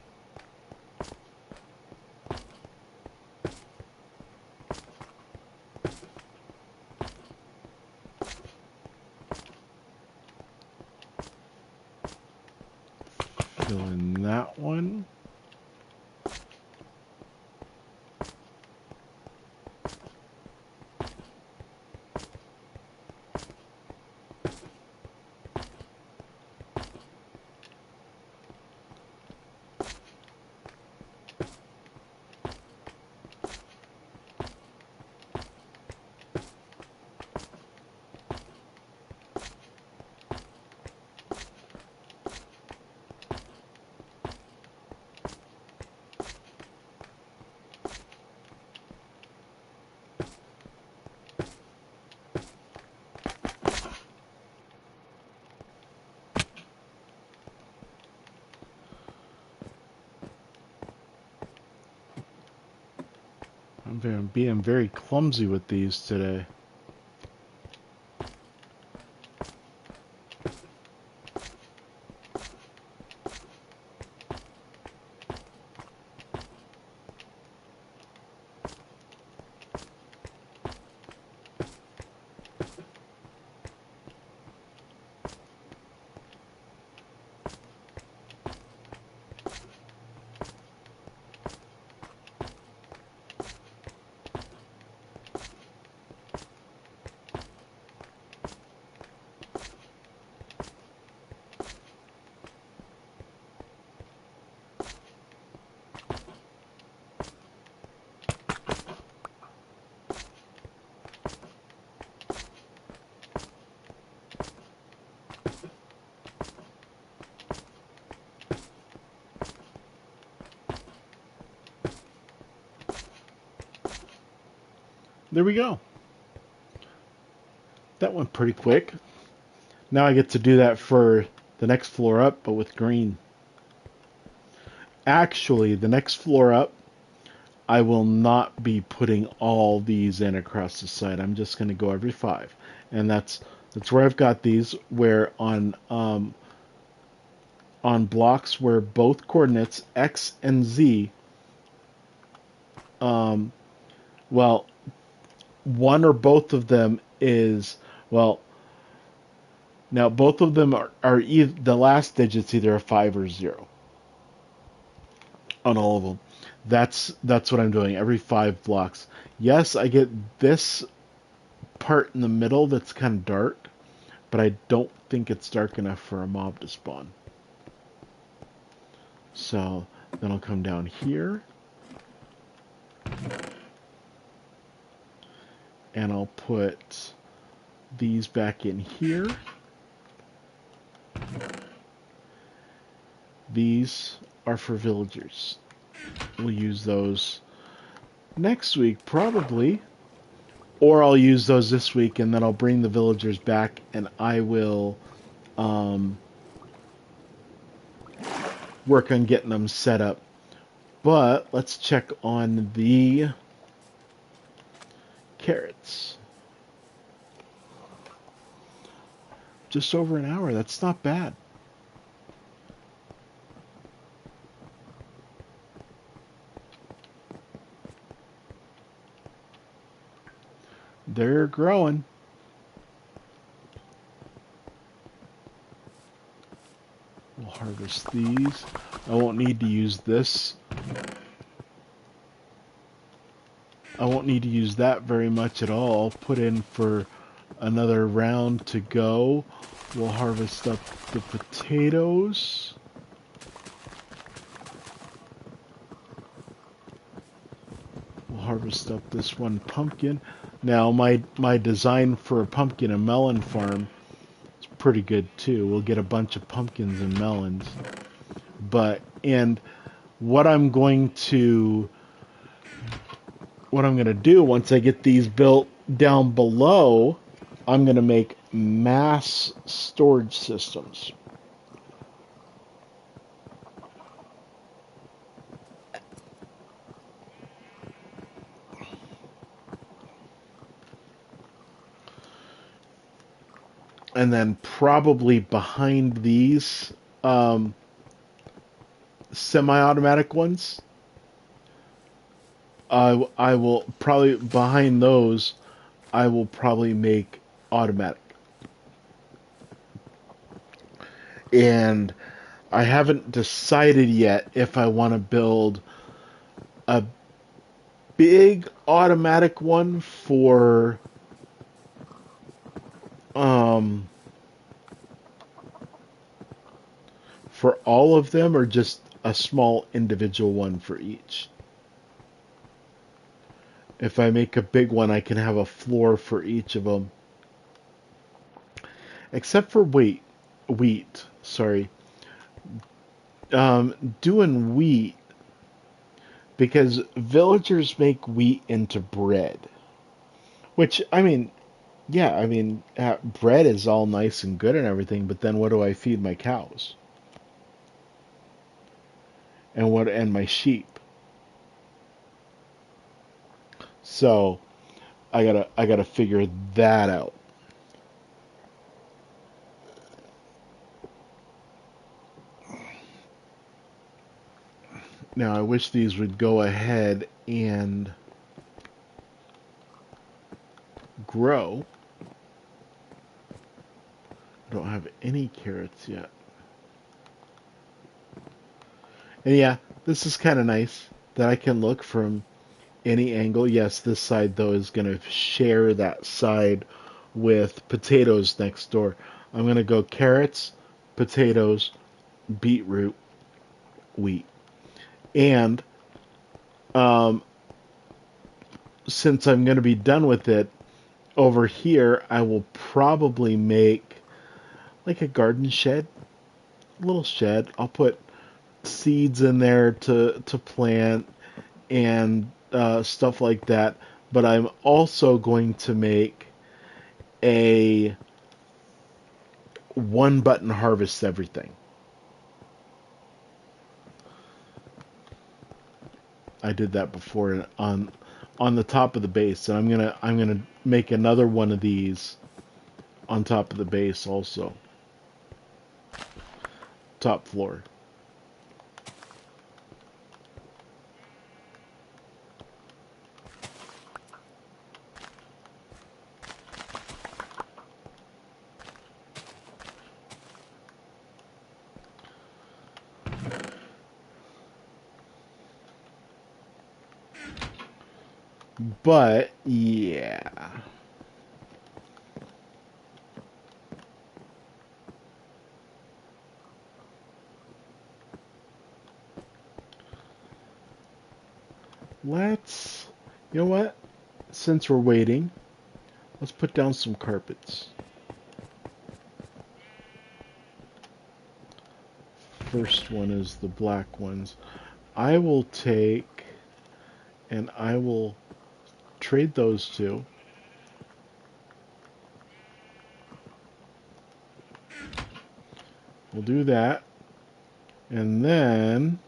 Fill in that one. I'm being very clumsy with these today. There we go. That went pretty quick. Now I get to do that for the next floor up, but with green. Actually, the next floor up, I will not be putting all these in across the site. I'm just going to go every 5, and that's where I've got these. Where on blocks where both coordinates x and z, um, well, one or both of them is, well, Now both of them are the last digit's either a 5 or 0 on all of them. That's what I'm doing every 5 blocks. Yes, I get this part in the middle that's kind of dark, but I don't think it's dark enough for a mob to spawn. So then I'll come down here and I'll put these back in here. These are for villagers. We'll use those next week probably, or I'll use those this week and then I'll bring the villagers back and I will work on getting them set up. But let's check on the carrots. Just over an hour. That's not bad. They're growing. We'll harvest these. I won't need to use this. I won't need to use that very much at all. I'll put in for another round to go. We'll harvest up the potatoes. We'll harvest up this one pumpkin. Now my design for a pumpkin and melon farm is pretty good too. We'll get a bunch of pumpkins and melons. And what I'm going to do once I get these built down below, I'm going to make mass storage systems. And then probably behind these semi-automatic ones, I will probably, behind those, I will probably make automatic. And I haven't decided yet if I want to build a big automatic one for all of them, or just a small individual one for each. If I make a big one, I can have a floor for each of them. Except for wheat, sorry. Doing wheat, because villagers make wheat into bread. Which, I mean, yeah, I mean, bread is all nice and good and everything, but then what do I feed my cows? And my sheep? So, I gotta figure that out. Now, I wish these would go ahead and grow. I don't have any carrots yet. And yeah, this is kind of nice that I can look from any angle. Yes, this side, though, is going to share that side with potatoes next door. I'm going to go carrots, potatoes, beetroot, wheat. And since I'm going to be done with it, over here, I will probably make like a garden shed, a little shed. I'll put seeds in there to plant and stuff like that. But I'm also going to make a one button harvest everything. I did that before on the top of the base, and I'm gonna make another one of these on top of the base also. Top floor. But yeah. Let's, you know what? Since we're waiting, let's put down some carpets. First one is the black ones. I will take and I will trade those two. We'll do that. And then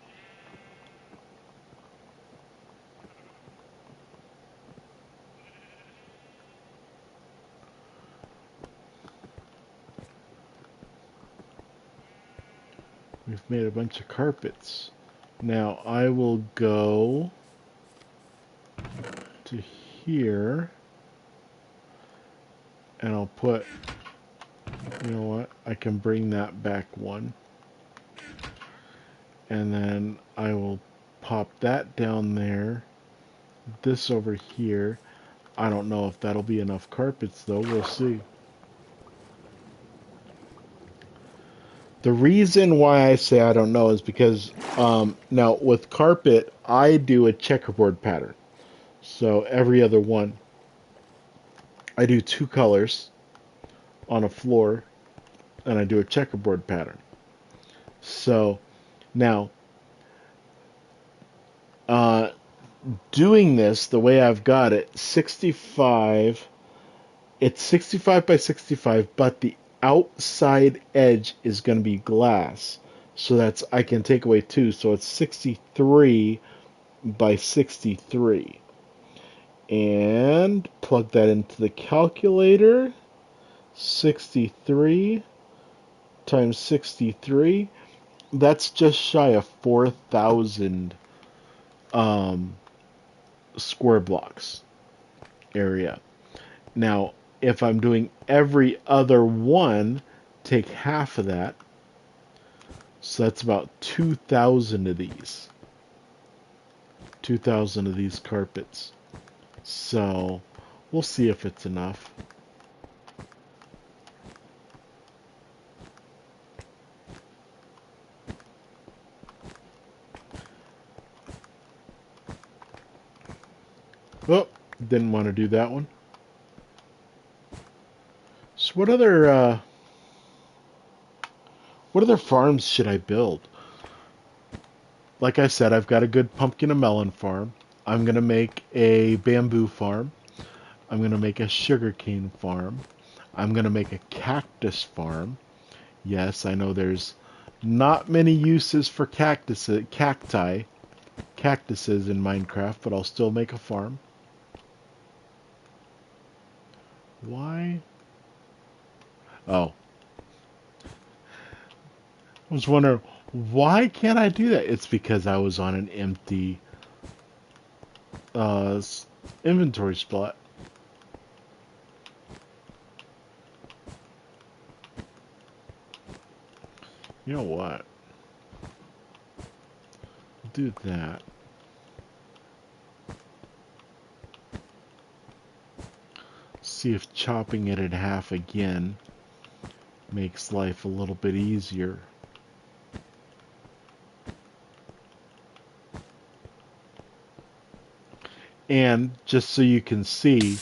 we've made a bunch of carpets. Now I will go to here and I'll put, you know what, I can bring that back one. And then I will pop that down there. This over here. I don't know if that'll be enough carpets though, we'll see. The reason why I say I don't know is because now with carpet, I do a checkerboard pattern. So every other one, I do two colors on a floor, and I do a checkerboard pattern. So now, uh, doing this the way I've got it, 65, it's 65 by 65, but the outside edge is going to be glass. So that's, I can take away two, so it's 63 by 63. And plug that into the calculator. 63 times 63. That's just shy of 4,000 square blocks area. Now, if I'm doing every other one, take half of that. So that's about 2,000 of these. 2,000 of these carpets. So we'll see if it's enough. Oh, didn't want to do that one. So what other farms should I build? Like I said, I've got a good pumpkin and melon farm. I'm gonna make a bamboo farm. I'm gonna make a sugarcane farm. I'm gonna make a cactus farm. Yes, I know there's not many uses for cactuses in Minecraft, but I'll still make a farm. Why? Oh, I was wondering, why can't I do that? It's because I was on an empty uh, inventory spot. You know what? Do that. See if chopping it in half again makes life a little bit easier. And just so you can see,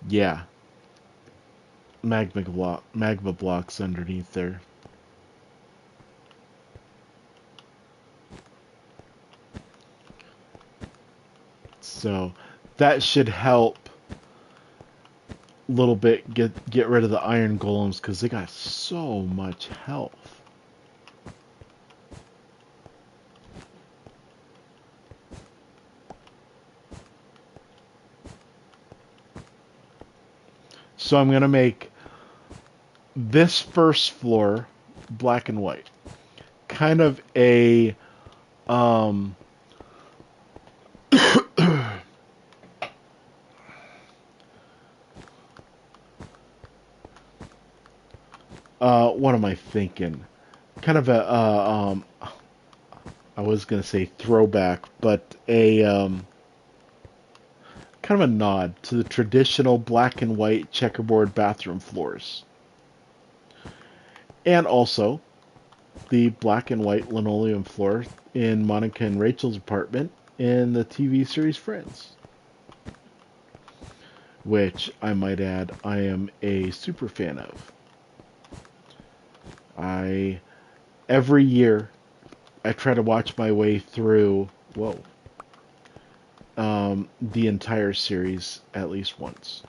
yeah, magma blocks underneath there. So that should help a little bit get rid of the iron golems because they got so much health. So I'm gonna make this first floor black and white, kind of a um, what am I thinking? Kind of a I was gonna say throwback, but a kind of a nod to the traditional black and white checkerboard bathroom floors. And also the black and white linoleum floor in Monica and Rachel's apartment in the TV series Friends, which I might add I am a super fan of. Every year I try to watch my way through the entire series at least once.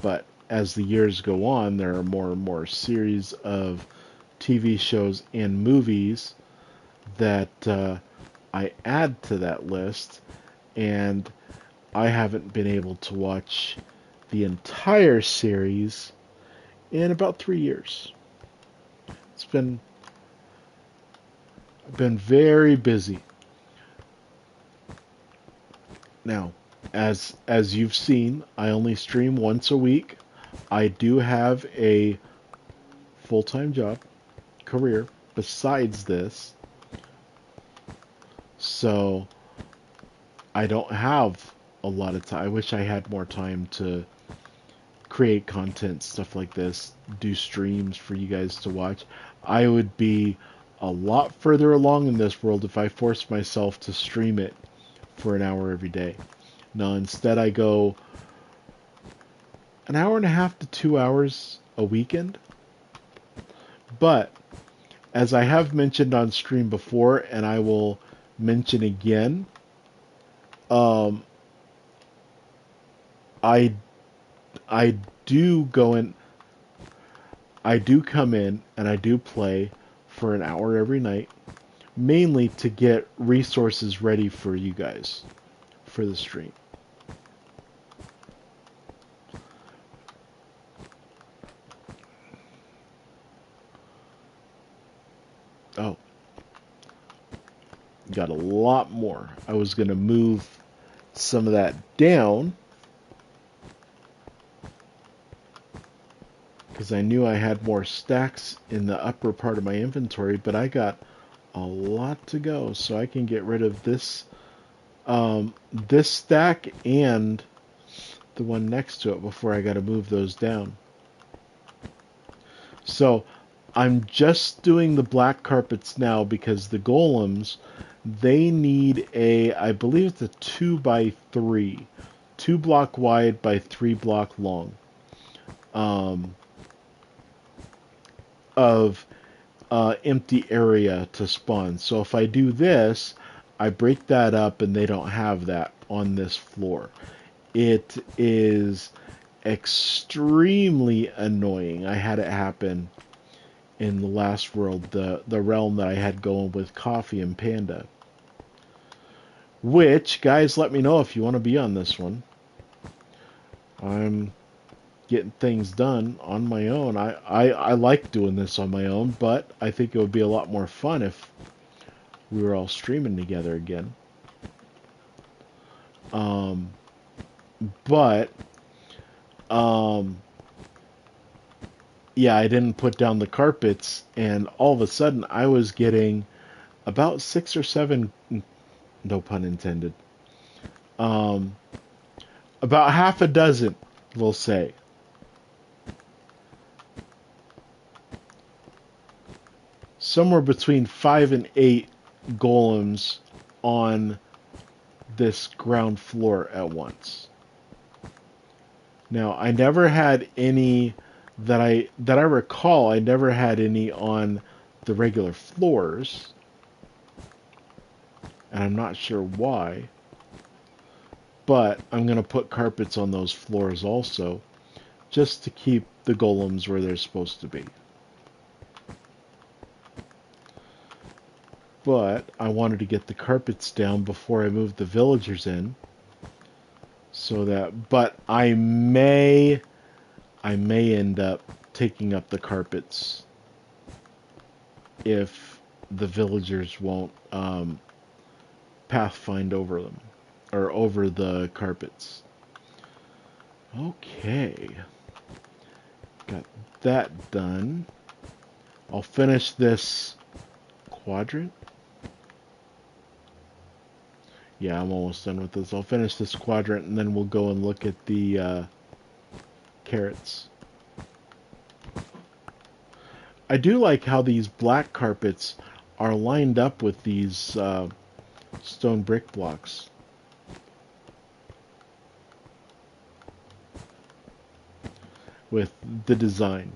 But as the years go on, there are more and more series of TV shows and movies that I add to that list, and I haven't been able to watch the entire series in about 3 years. It's been very busy. Now, as you've seen, I only stream once a week. I do have a full-time job, career, besides this. So I don't have a lot of time. I wish I had more time to create content, stuff like this, do streams for you guys to watch. I would be a lot further along in this world if I forced myself to stream it for an hour every day. Now, instead, I go an hour and a half to 2 hours a weekend. But as I have mentioned on stream before, and I will mention again, I I do go in, I do come in and I do play for an hour every night, mainly to get resources ready for you guys for the stream. Oh, got a lot more. I was going to move some of that down because I knew I had more stacks in the upper part of my inventory, but I got a lot to go, so I can get rid of this this stack and the one next to it before I got to move those down. So I'm just doing the black carpets now because the golems, they need I believe it's a 2x3, 2 block wide by 3 block long, of empty area to spawn. So if I do this, I break that up and they don't have that on this floor. It is extremely annoying. I had it happen in the last world, the realm that I had going with Coffee and Panda. Which, guys, let me know if you want to be on this one. I'm getting things done on my own. I like doing this on my own, but I think it would be a lot more fun if we were all streaming together again. But yeah, I didn't put down the carpets, and all of a sudden I was getting about 6 or 7, no pun intended, about half a dozen, we'll say, somewhere between 5 and 8 golems on this ground floor at once. Now, I never had any that I recall. I never had any on the regular floors, and I'm not sure why. But I'm going to put carpets on those floors also, just to keep the golems where they're supposed to be. But I wanted to get the carpets down before I moved the villagers in. So that, but I may end up taking up the carpets if the villagers won't pathfind over them, or over the carpets. Okay, got that done. I'll finish this quadrant. Yeah, I'm almost done with this. I'll finish this quadrant and then we'll go and look at the carrots. I do like how these black carpets are lined up with these stone brick blocks. With the design.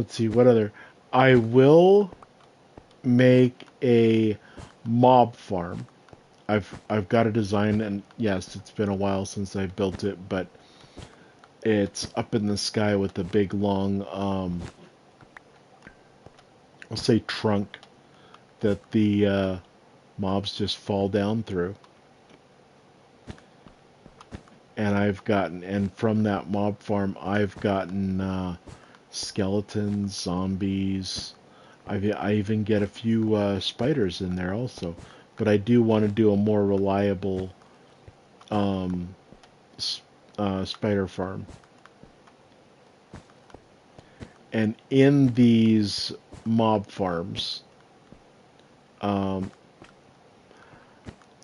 Let's see, what other... I will make a mob farm. I've got a design, and yes, it's been a while since I built it, but it's up in the sky with a big long, I'll say trunk that the mobs just fall down through. And and from that mob farm, I've gotten skeletons, zombies. I even get a few spiders in there also. But I do want to do a more reliable um, spider farm. And in these mob farms, um,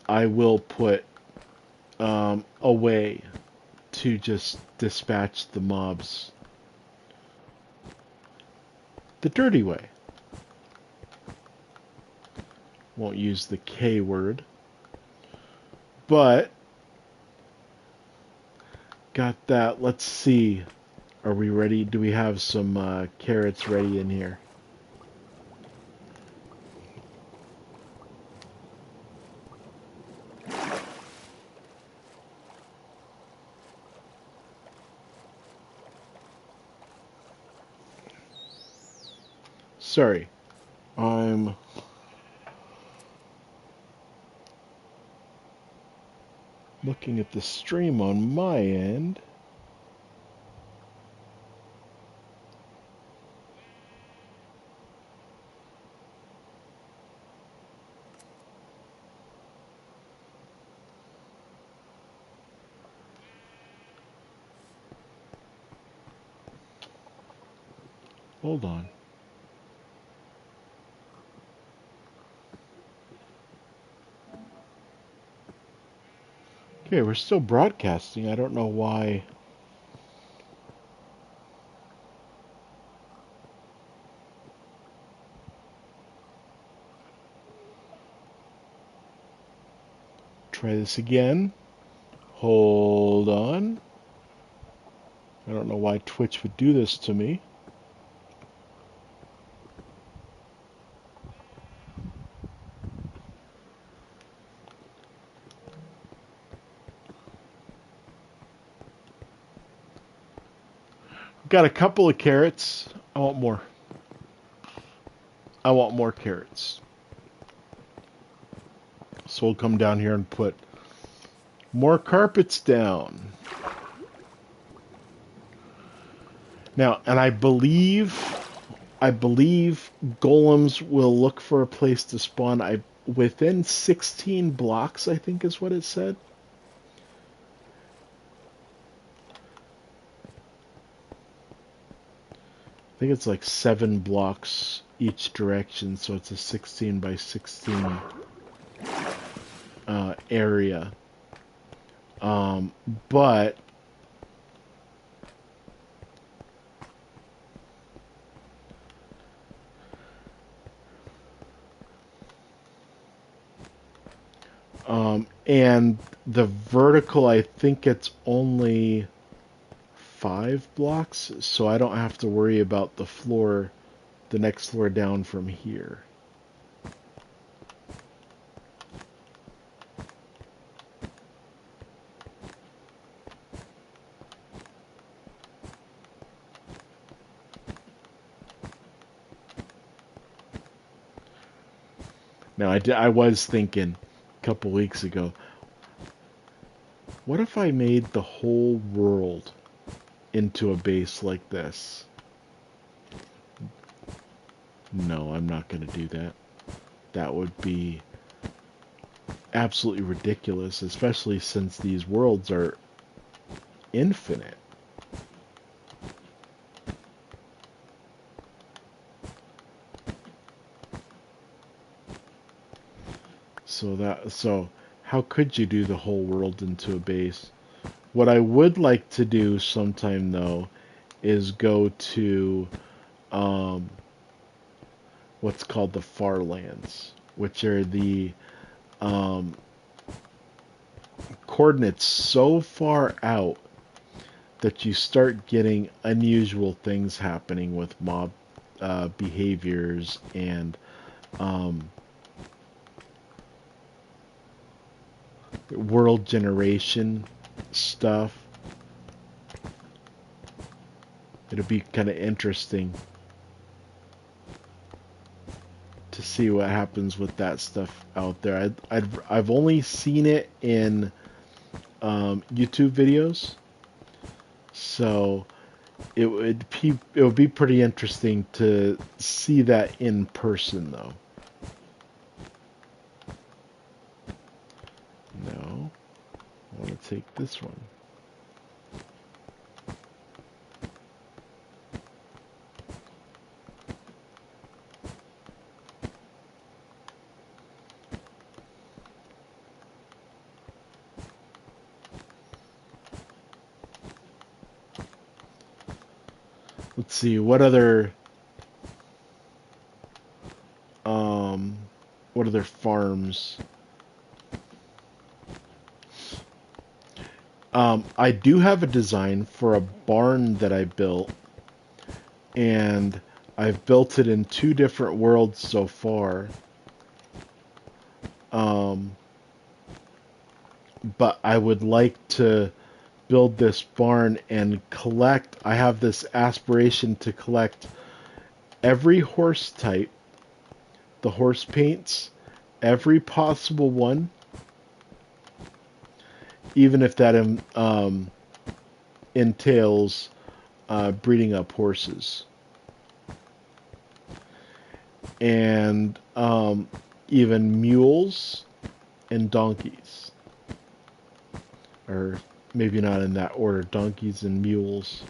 I will put a way to just dispatch the mobs the dirty way. Won't use the K word. But got that. Let's see. Are we ready? Do we have some carrots ready in here? Sorry. I'm looking at the stream on my end. Hold on. Okay, we're still broadcasting. I don't know why. Try this again. Hold on. I don't know why Twitch would do this to me. Got a couple of carrots. I want more. I want more carrots. So we'll come down here and put more carpets down. Now, and I believe golems will look for a place to spawn. Within 16 blocks, I think is what it said. I think it's like 7 blocks each direction, so it's a 16 by 16 area. But and the vertical, I think it's only 5 blocks, so I don't have to worry about the next floor down from here. Now, I was thinking a couple weeks ago, what if I made the whole world into a base like this? No, I'm not going to do that. That would be absolutely ridiculous, especially since these worlds are infinite. So how could you do the whole world into a base? What I would like to do sometime though is go to um, what's called the far lands, which are the um, coordinates so far out that you start getting unusual things happening with mob behaviors and um, world generation stuff. It'll be kind of interesting to see what happens with that stuff out there. I've only seen it in YouTube videos, so it would be pretty interesting to see that in person, though. No, I want to take this one. Let's see um what other farms. I do have a design for a barn that I built, and I've built it in two different worlds so far. Um, but I would like to build this barn and collect. I have this aspiration to collect every horse type, the horse paints, every possible one, even if that entails breeding up horses. And even mules and donkeys. Or maybe not in that order, donkeys and mules.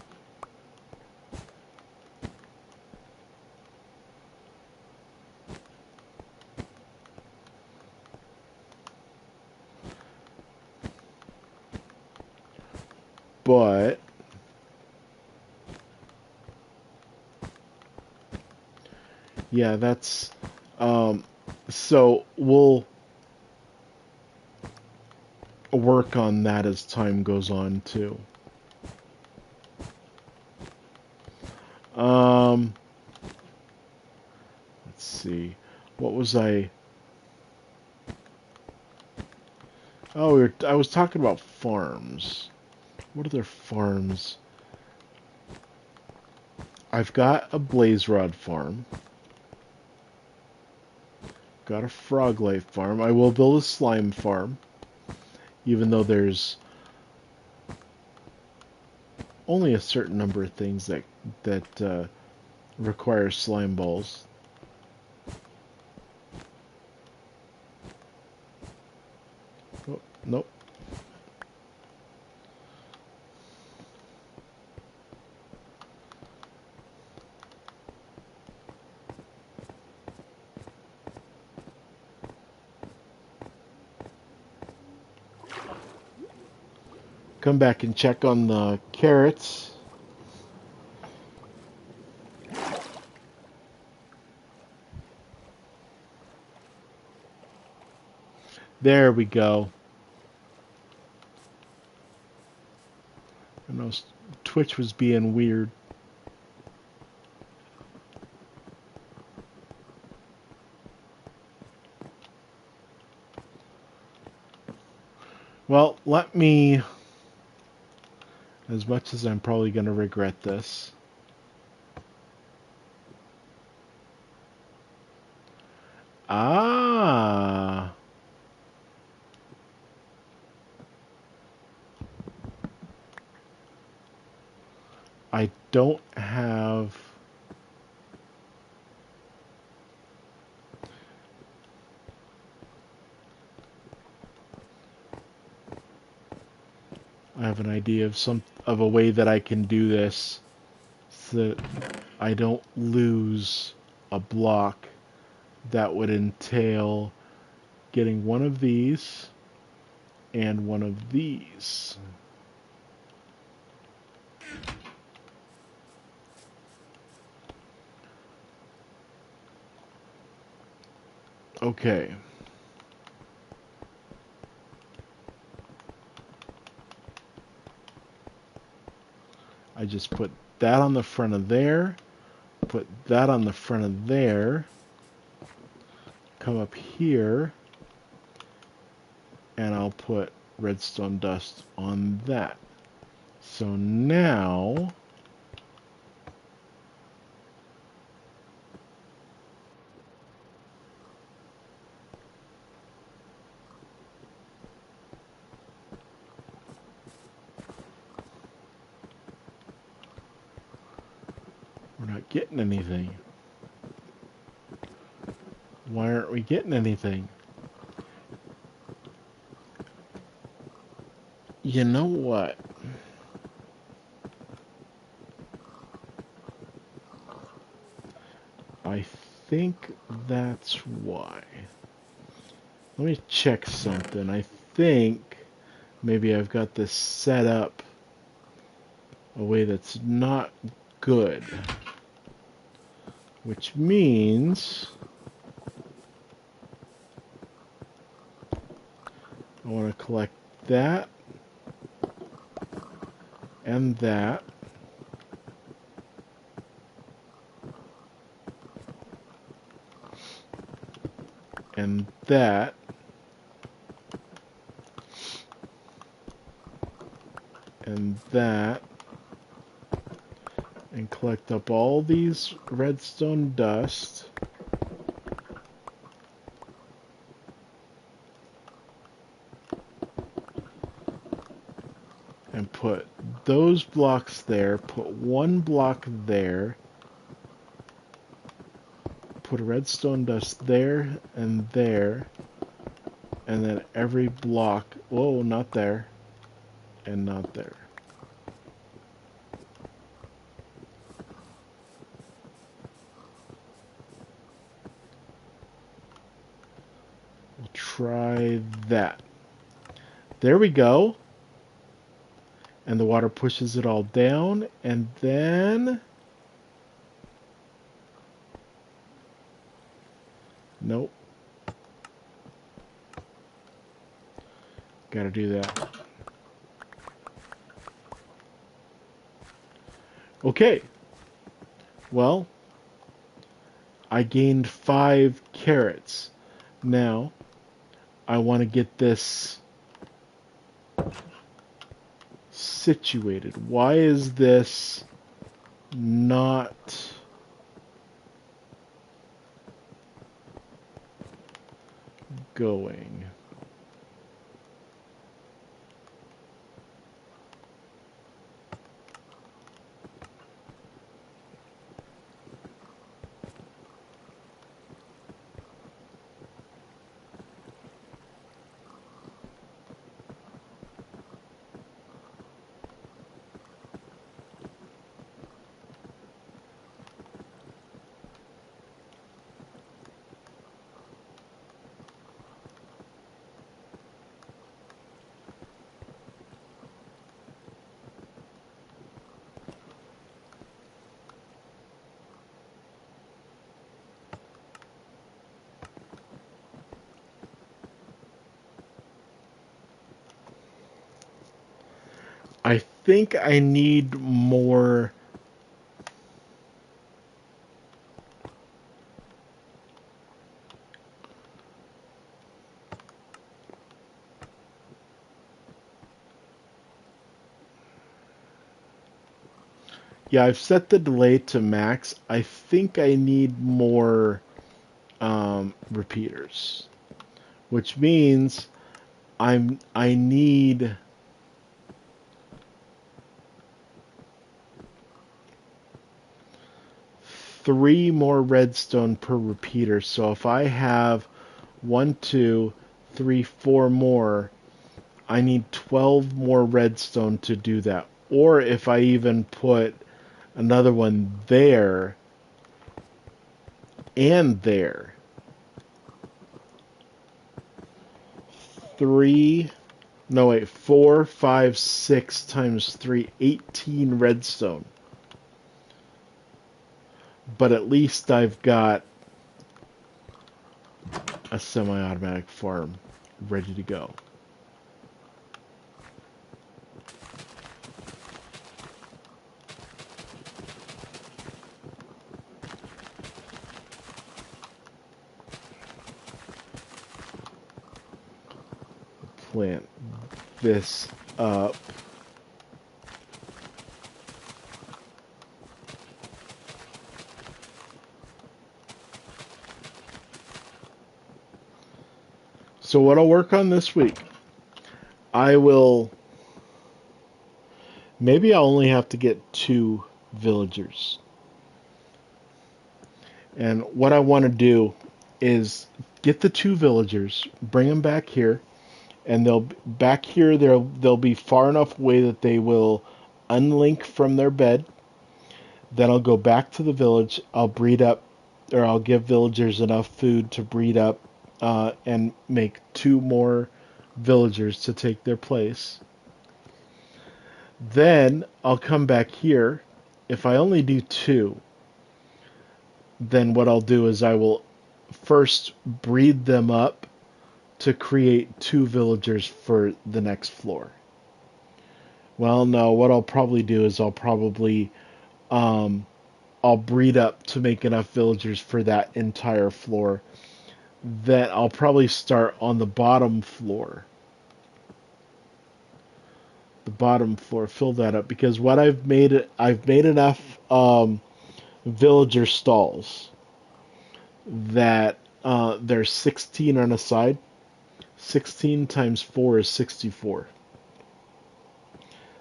But yeah, that's um, so we'll work on that as time goes on too. Um, let's see. What was I? Oh, I was talking about farms. What other farms? I've got a blaze rod farm. Got a frog life farm. I will build a slime farm, even though there's only a certain number of things that require slime balls. Oh, nope. Come back and check on the carrots. There we go. I know Twitch was being weird. Well, let me, as much as I'm probably going to regret this, ah, I don't have... I have an idea of a way that I can do this so that I don't lose a block. That would entail getting one of these and one of these. Okay. I just put that on the front of there, put that on the front of there, come up here, and I'll put redstone dust on that. So now we're not getting anything. Why aren't we getting anything? You know what? I think that's why. Let me check something. I think maybe I've got this set up a way that's not good. Which means I want to collect that and that. And that. And that. And collect up all these redstone dust. And put those blocks there, put one block there, put a redstone dust there, and then every block, whoa, not there, and not there. We'll try that. There we go. And the water pushes it all down, and then... Nope. Gotta do that. Okay. Well, I gained 5 carrots. Now, I want to get this situated. Why is this not going? I think I need more. Yeah, I've set the delay to max. I think I need more repeaters, which means I need 3 more redstone per repeater. So if I have 1, 2, 3, 4 more, I need 12 more redstone to do that. Or if I even put another one there and there. 4, 5, 6 times 3, 18 redstone. But at least I've got a semi-automatic farm ready to go. Plant this up. So what I'll work on this week, maybe I'll only have to get 2 villagers. And what I want to do is get the 2 villagers, bring them back here, and they'll be far enough away that they will unlink from their bed. Then I'll go back to the village. I'll breed up, or I'll give villagers enough food to breed up and make 2 more villagers to take their place. Then I'll come back here. If I only do 2, then what I'll do is I will first breed them up to create 2 villagers for the next floor. Well, no, what I'll probably do is I'll breed up to make enough villagers for that entire floor. Then I'll probably start on the bottom floor. The bottom floor, fill that up, because what I've made enough villager stalls that there's 16 on a side. 16 times 4 is 64.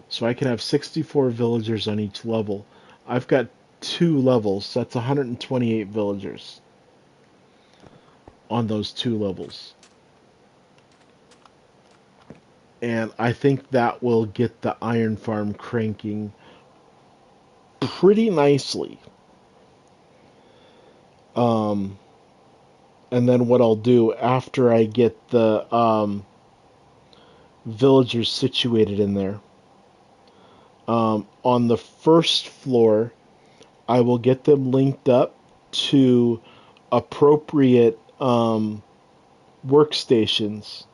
So I can have 64 villagers on each level. I've got 2 levels, so that's 128 villagers on those 2 levels. And I think that will get the iron farm cranking pretty nicely. And then what I'll do after I get the villagers situated in there, on the first floor, I will get them linked up to appropriate workstations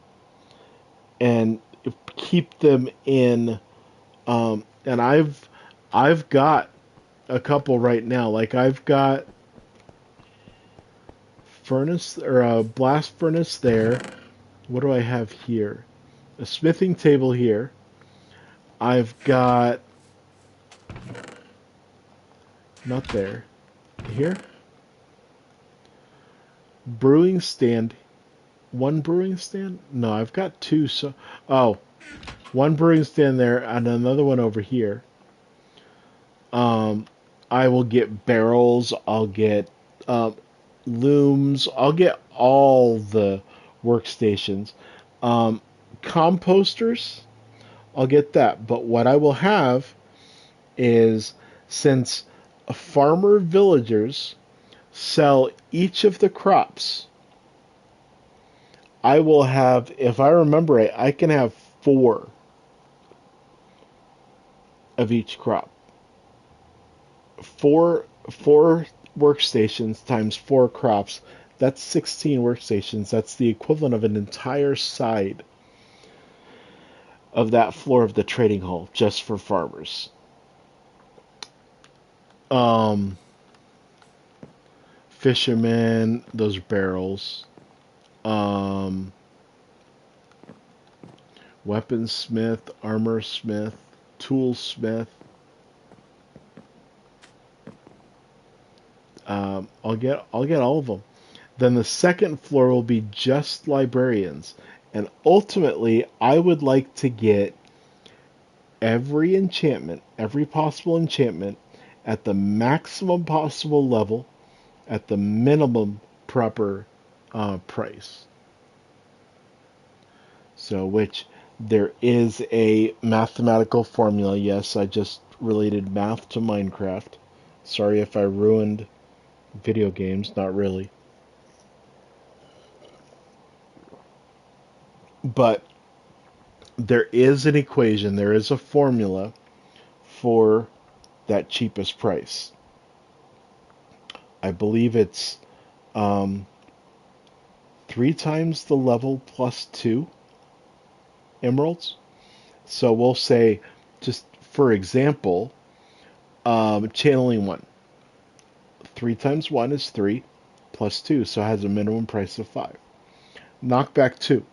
and keep them in. And I've got a couple right now. Like I've got furnace or a blast furnace there. What do I have here? A smithing table here. I've got not there. Here. Brewing stand. 1 brewing stand? No, I've got 2. So, 1 brewing stand there and another one over here. I will get barrels. I'll get looms. I'll get all the workstations. Composters, I'll get that. But what I will have is, since farmer villagers sell each of the crops, I will have, if I remember right, I can have 4 of each crop. 4 workstations times 4 crops. That's 16 workstations. That's the equivalent of an entire side of that floor of the trading hall just for farmers. Fishermen, those barrels. Weaponsmith, armorsmith, toolsmith. I'll get all of them. Then the second floor will be just librarians, and ultimately I would like to get every enchantment, every possible enchantment, at the maximum possible level at the minimum proper price. So, which there is a mathematical formula. Yes, I just related math to Minecraft. Sorry if I ruined video games, not really. But there is an equation, there is a formula for that cheapest price. I believe it's um, 3 times the level plus 2 emeralds. So we'll say, just for example, channeling 1. 3 times 1 is 3 plus 2, so it has a minimum price of 5. Knockback 2.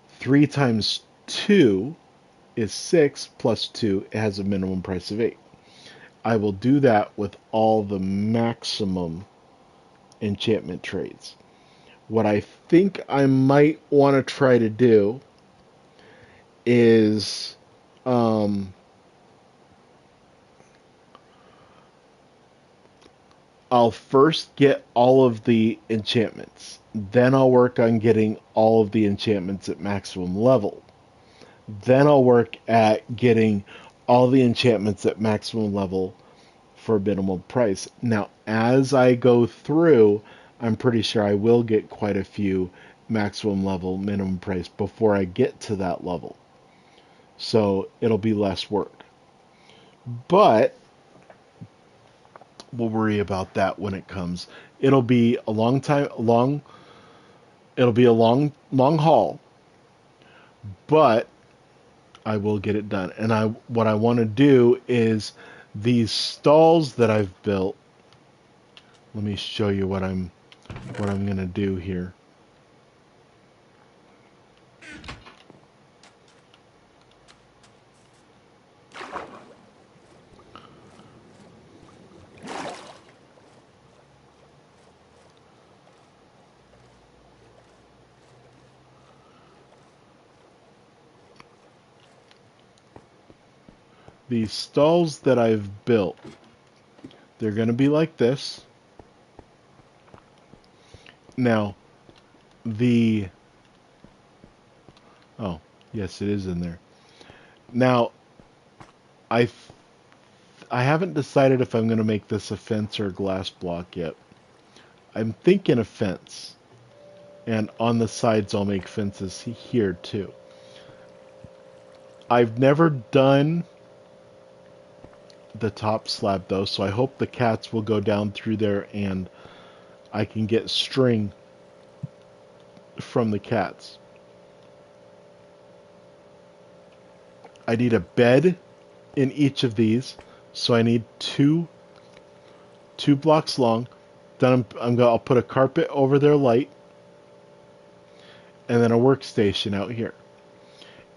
3 times 2 is 6 plus 2, it has a minimum price of 8. I will do that with all the maximum enchantment trades. What I think I might want to try to do is I'll first get all of the enchantments. Then I'll work on getting all of the enchantments at maximum level. Then I'll work at getting all the enchantments at maximum level for a minimum price. Now, as I go through, I'm pretty sure I will get quite a few maximum level, minimum price before I get to that level. So it'll be less work. But we'll worry about that when it comes. It'll be a long time, it'll be a long haul, but I will get it done. And what I want to do is these stalls that I've built. Let me show you what I'm going to do here. These stalls that I've built, they're going to be like this. Now, oh, yes, it is in there. Now, I haven't decided if I'm going to make this a fence or a glass block yet. I'm thinking a fence. And on the sides, I'll make fences here too. I've never done the top slab though, so I hope the cats will go down through there and I can get string from the cats. I need a bed in each of these, so I need two blocks long. Then I'll put a carpet over their light, and then a workstation out here.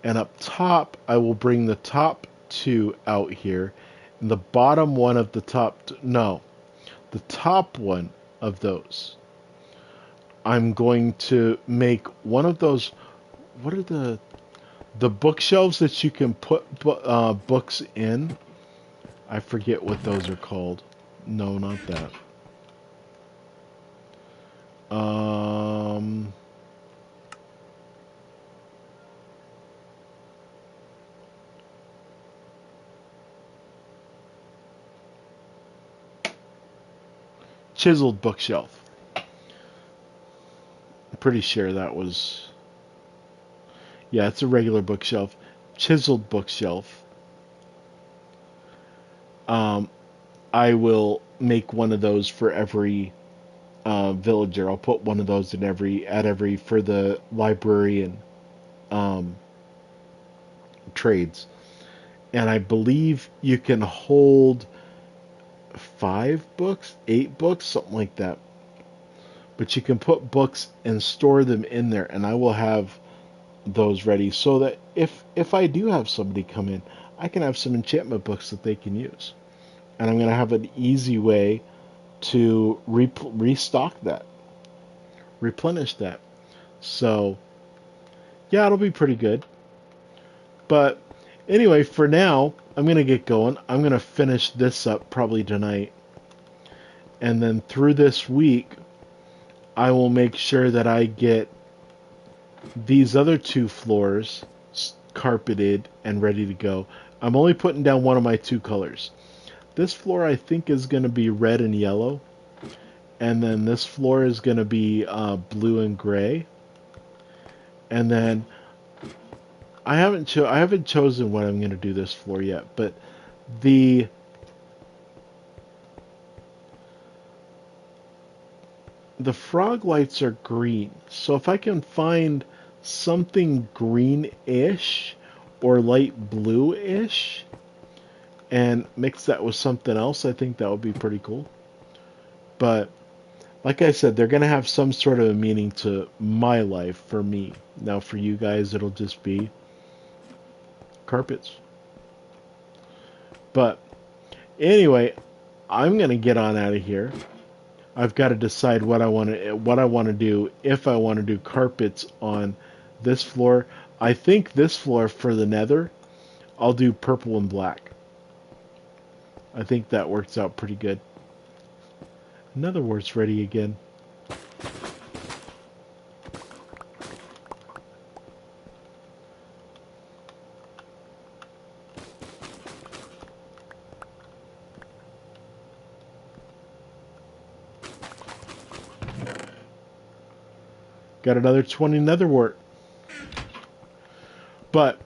And up top, I will bring the top 2 out here, and the bottom one of the the top one of those. I'm going to make one of those. What are the bookshelves that you can put books in? I forget what those are called. No, not that. Chiseled bookshelf. I'm pretty sure that was... Yeah, it's a regular bookshelf. Chiseled bookshelf. I will make one of those for every villager. I'll put one of those in every for the library and trades. And I believe you can hold 5 books, 8 books, something like that. But you can put books and store them in there, and I will have those ready so that if I do have somebody come in, I can have some enchantment books that they can use. And I'm going to have an easy way to restock that, replenish that. So, yeah, it'll be pretty good. But Anyway, for now, I'm going to get going. I'm going to finish this up probably tonight. And then through this week, I will make sure that I get these other two floors carpeted and ready to go. I'm only putting down one of my two colors. This floor I think is going to be red and yellow. And then this floor is going to be blue and gray. And then I haven't chosen what I'm going to do this floor yet, but the frog lights are green. So if I can find something greenish or light blue-ish and mix that with something else, I think that would be pretty cool. But like I said, they're going to have some sort of a meaning to my life for me. Now for you guys, it'll just be carpets. But anyway, I'm going to get on out of here. I've got to decide what I want to do, if I want to do carpets on this floor. I think this floor for the nether, I'll do purple and black. I think that works out pretty good. Nether wart's ready again. Got another 20 nether wart. But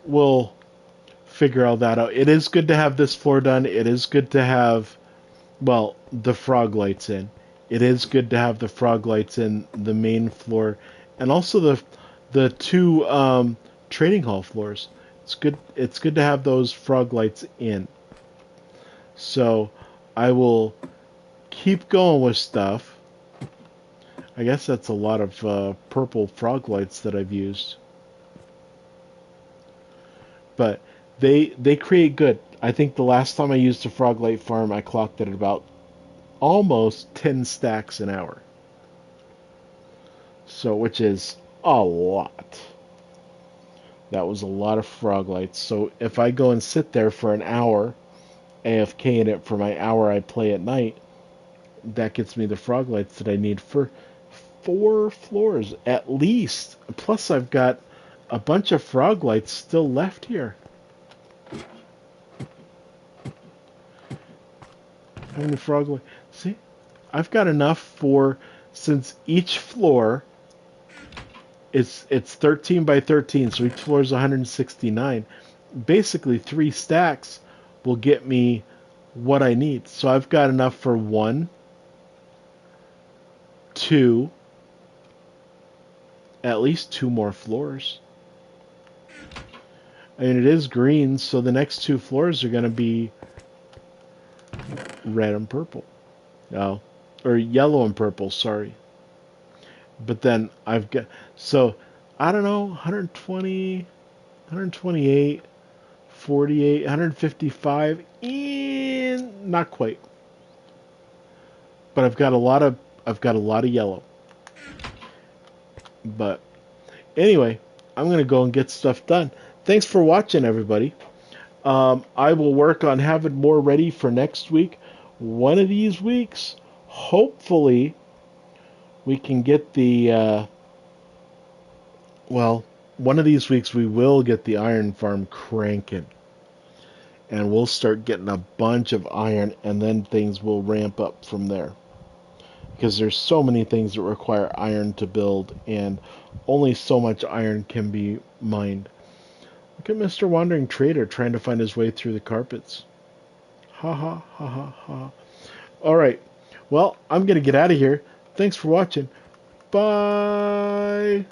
we'll figure all that out. It is good to have this floor done. It is good to have, well, the frog lights in. It is good to have the frog lights in the main floor, and also the two trading hall floors. It's good. It's good to have those frog lights in. So I will keep going with stuff. I guess that's a lot of purple frog lights that I've used. But they create good. I think the last time I used a frog light farm, I clocked it at about almost 10 stacks an hour. So, which is a lot. That was a lot of frog lights. So if I go and sit there for an hour, AFK in it for my hour I play at night, that gets me the frog lights that I need for 4 floors at least. Plus I've got a bunch of frog lights still left here. How many frog lights? See? I've got enough for, since each floor it's 13 by 13, so each floor is 169. Basically 3 stacks will get me what I need. So I've got enough for 1, 2, at least 2 more floors. I mean, it is green, so the next 2 floors are going to be red and purple. Oh, or yellow and purple, sorry. But then I've got, so I don't know, 120, 128, 48, 155, and not quite. But I've got a lot of yellow. But anyway, I'm going to go and get stuff done. Thanks for watching, everybody. I will work on having more ready for next week. One of these weeks, hopefully, we can get the, well, one of these weeks we will get the iron farm cranking. And we'll start getting a bunch of iron, and then things will ramp up from there. Because there's so many things that require iron to build, and only so much iron can be mined. Look at Mr. Wandering Trader trying to find his way through the carpets. Ha ha ha ha ha. Alright, well, I'm going to get out of here. Thanks for watching. Bye!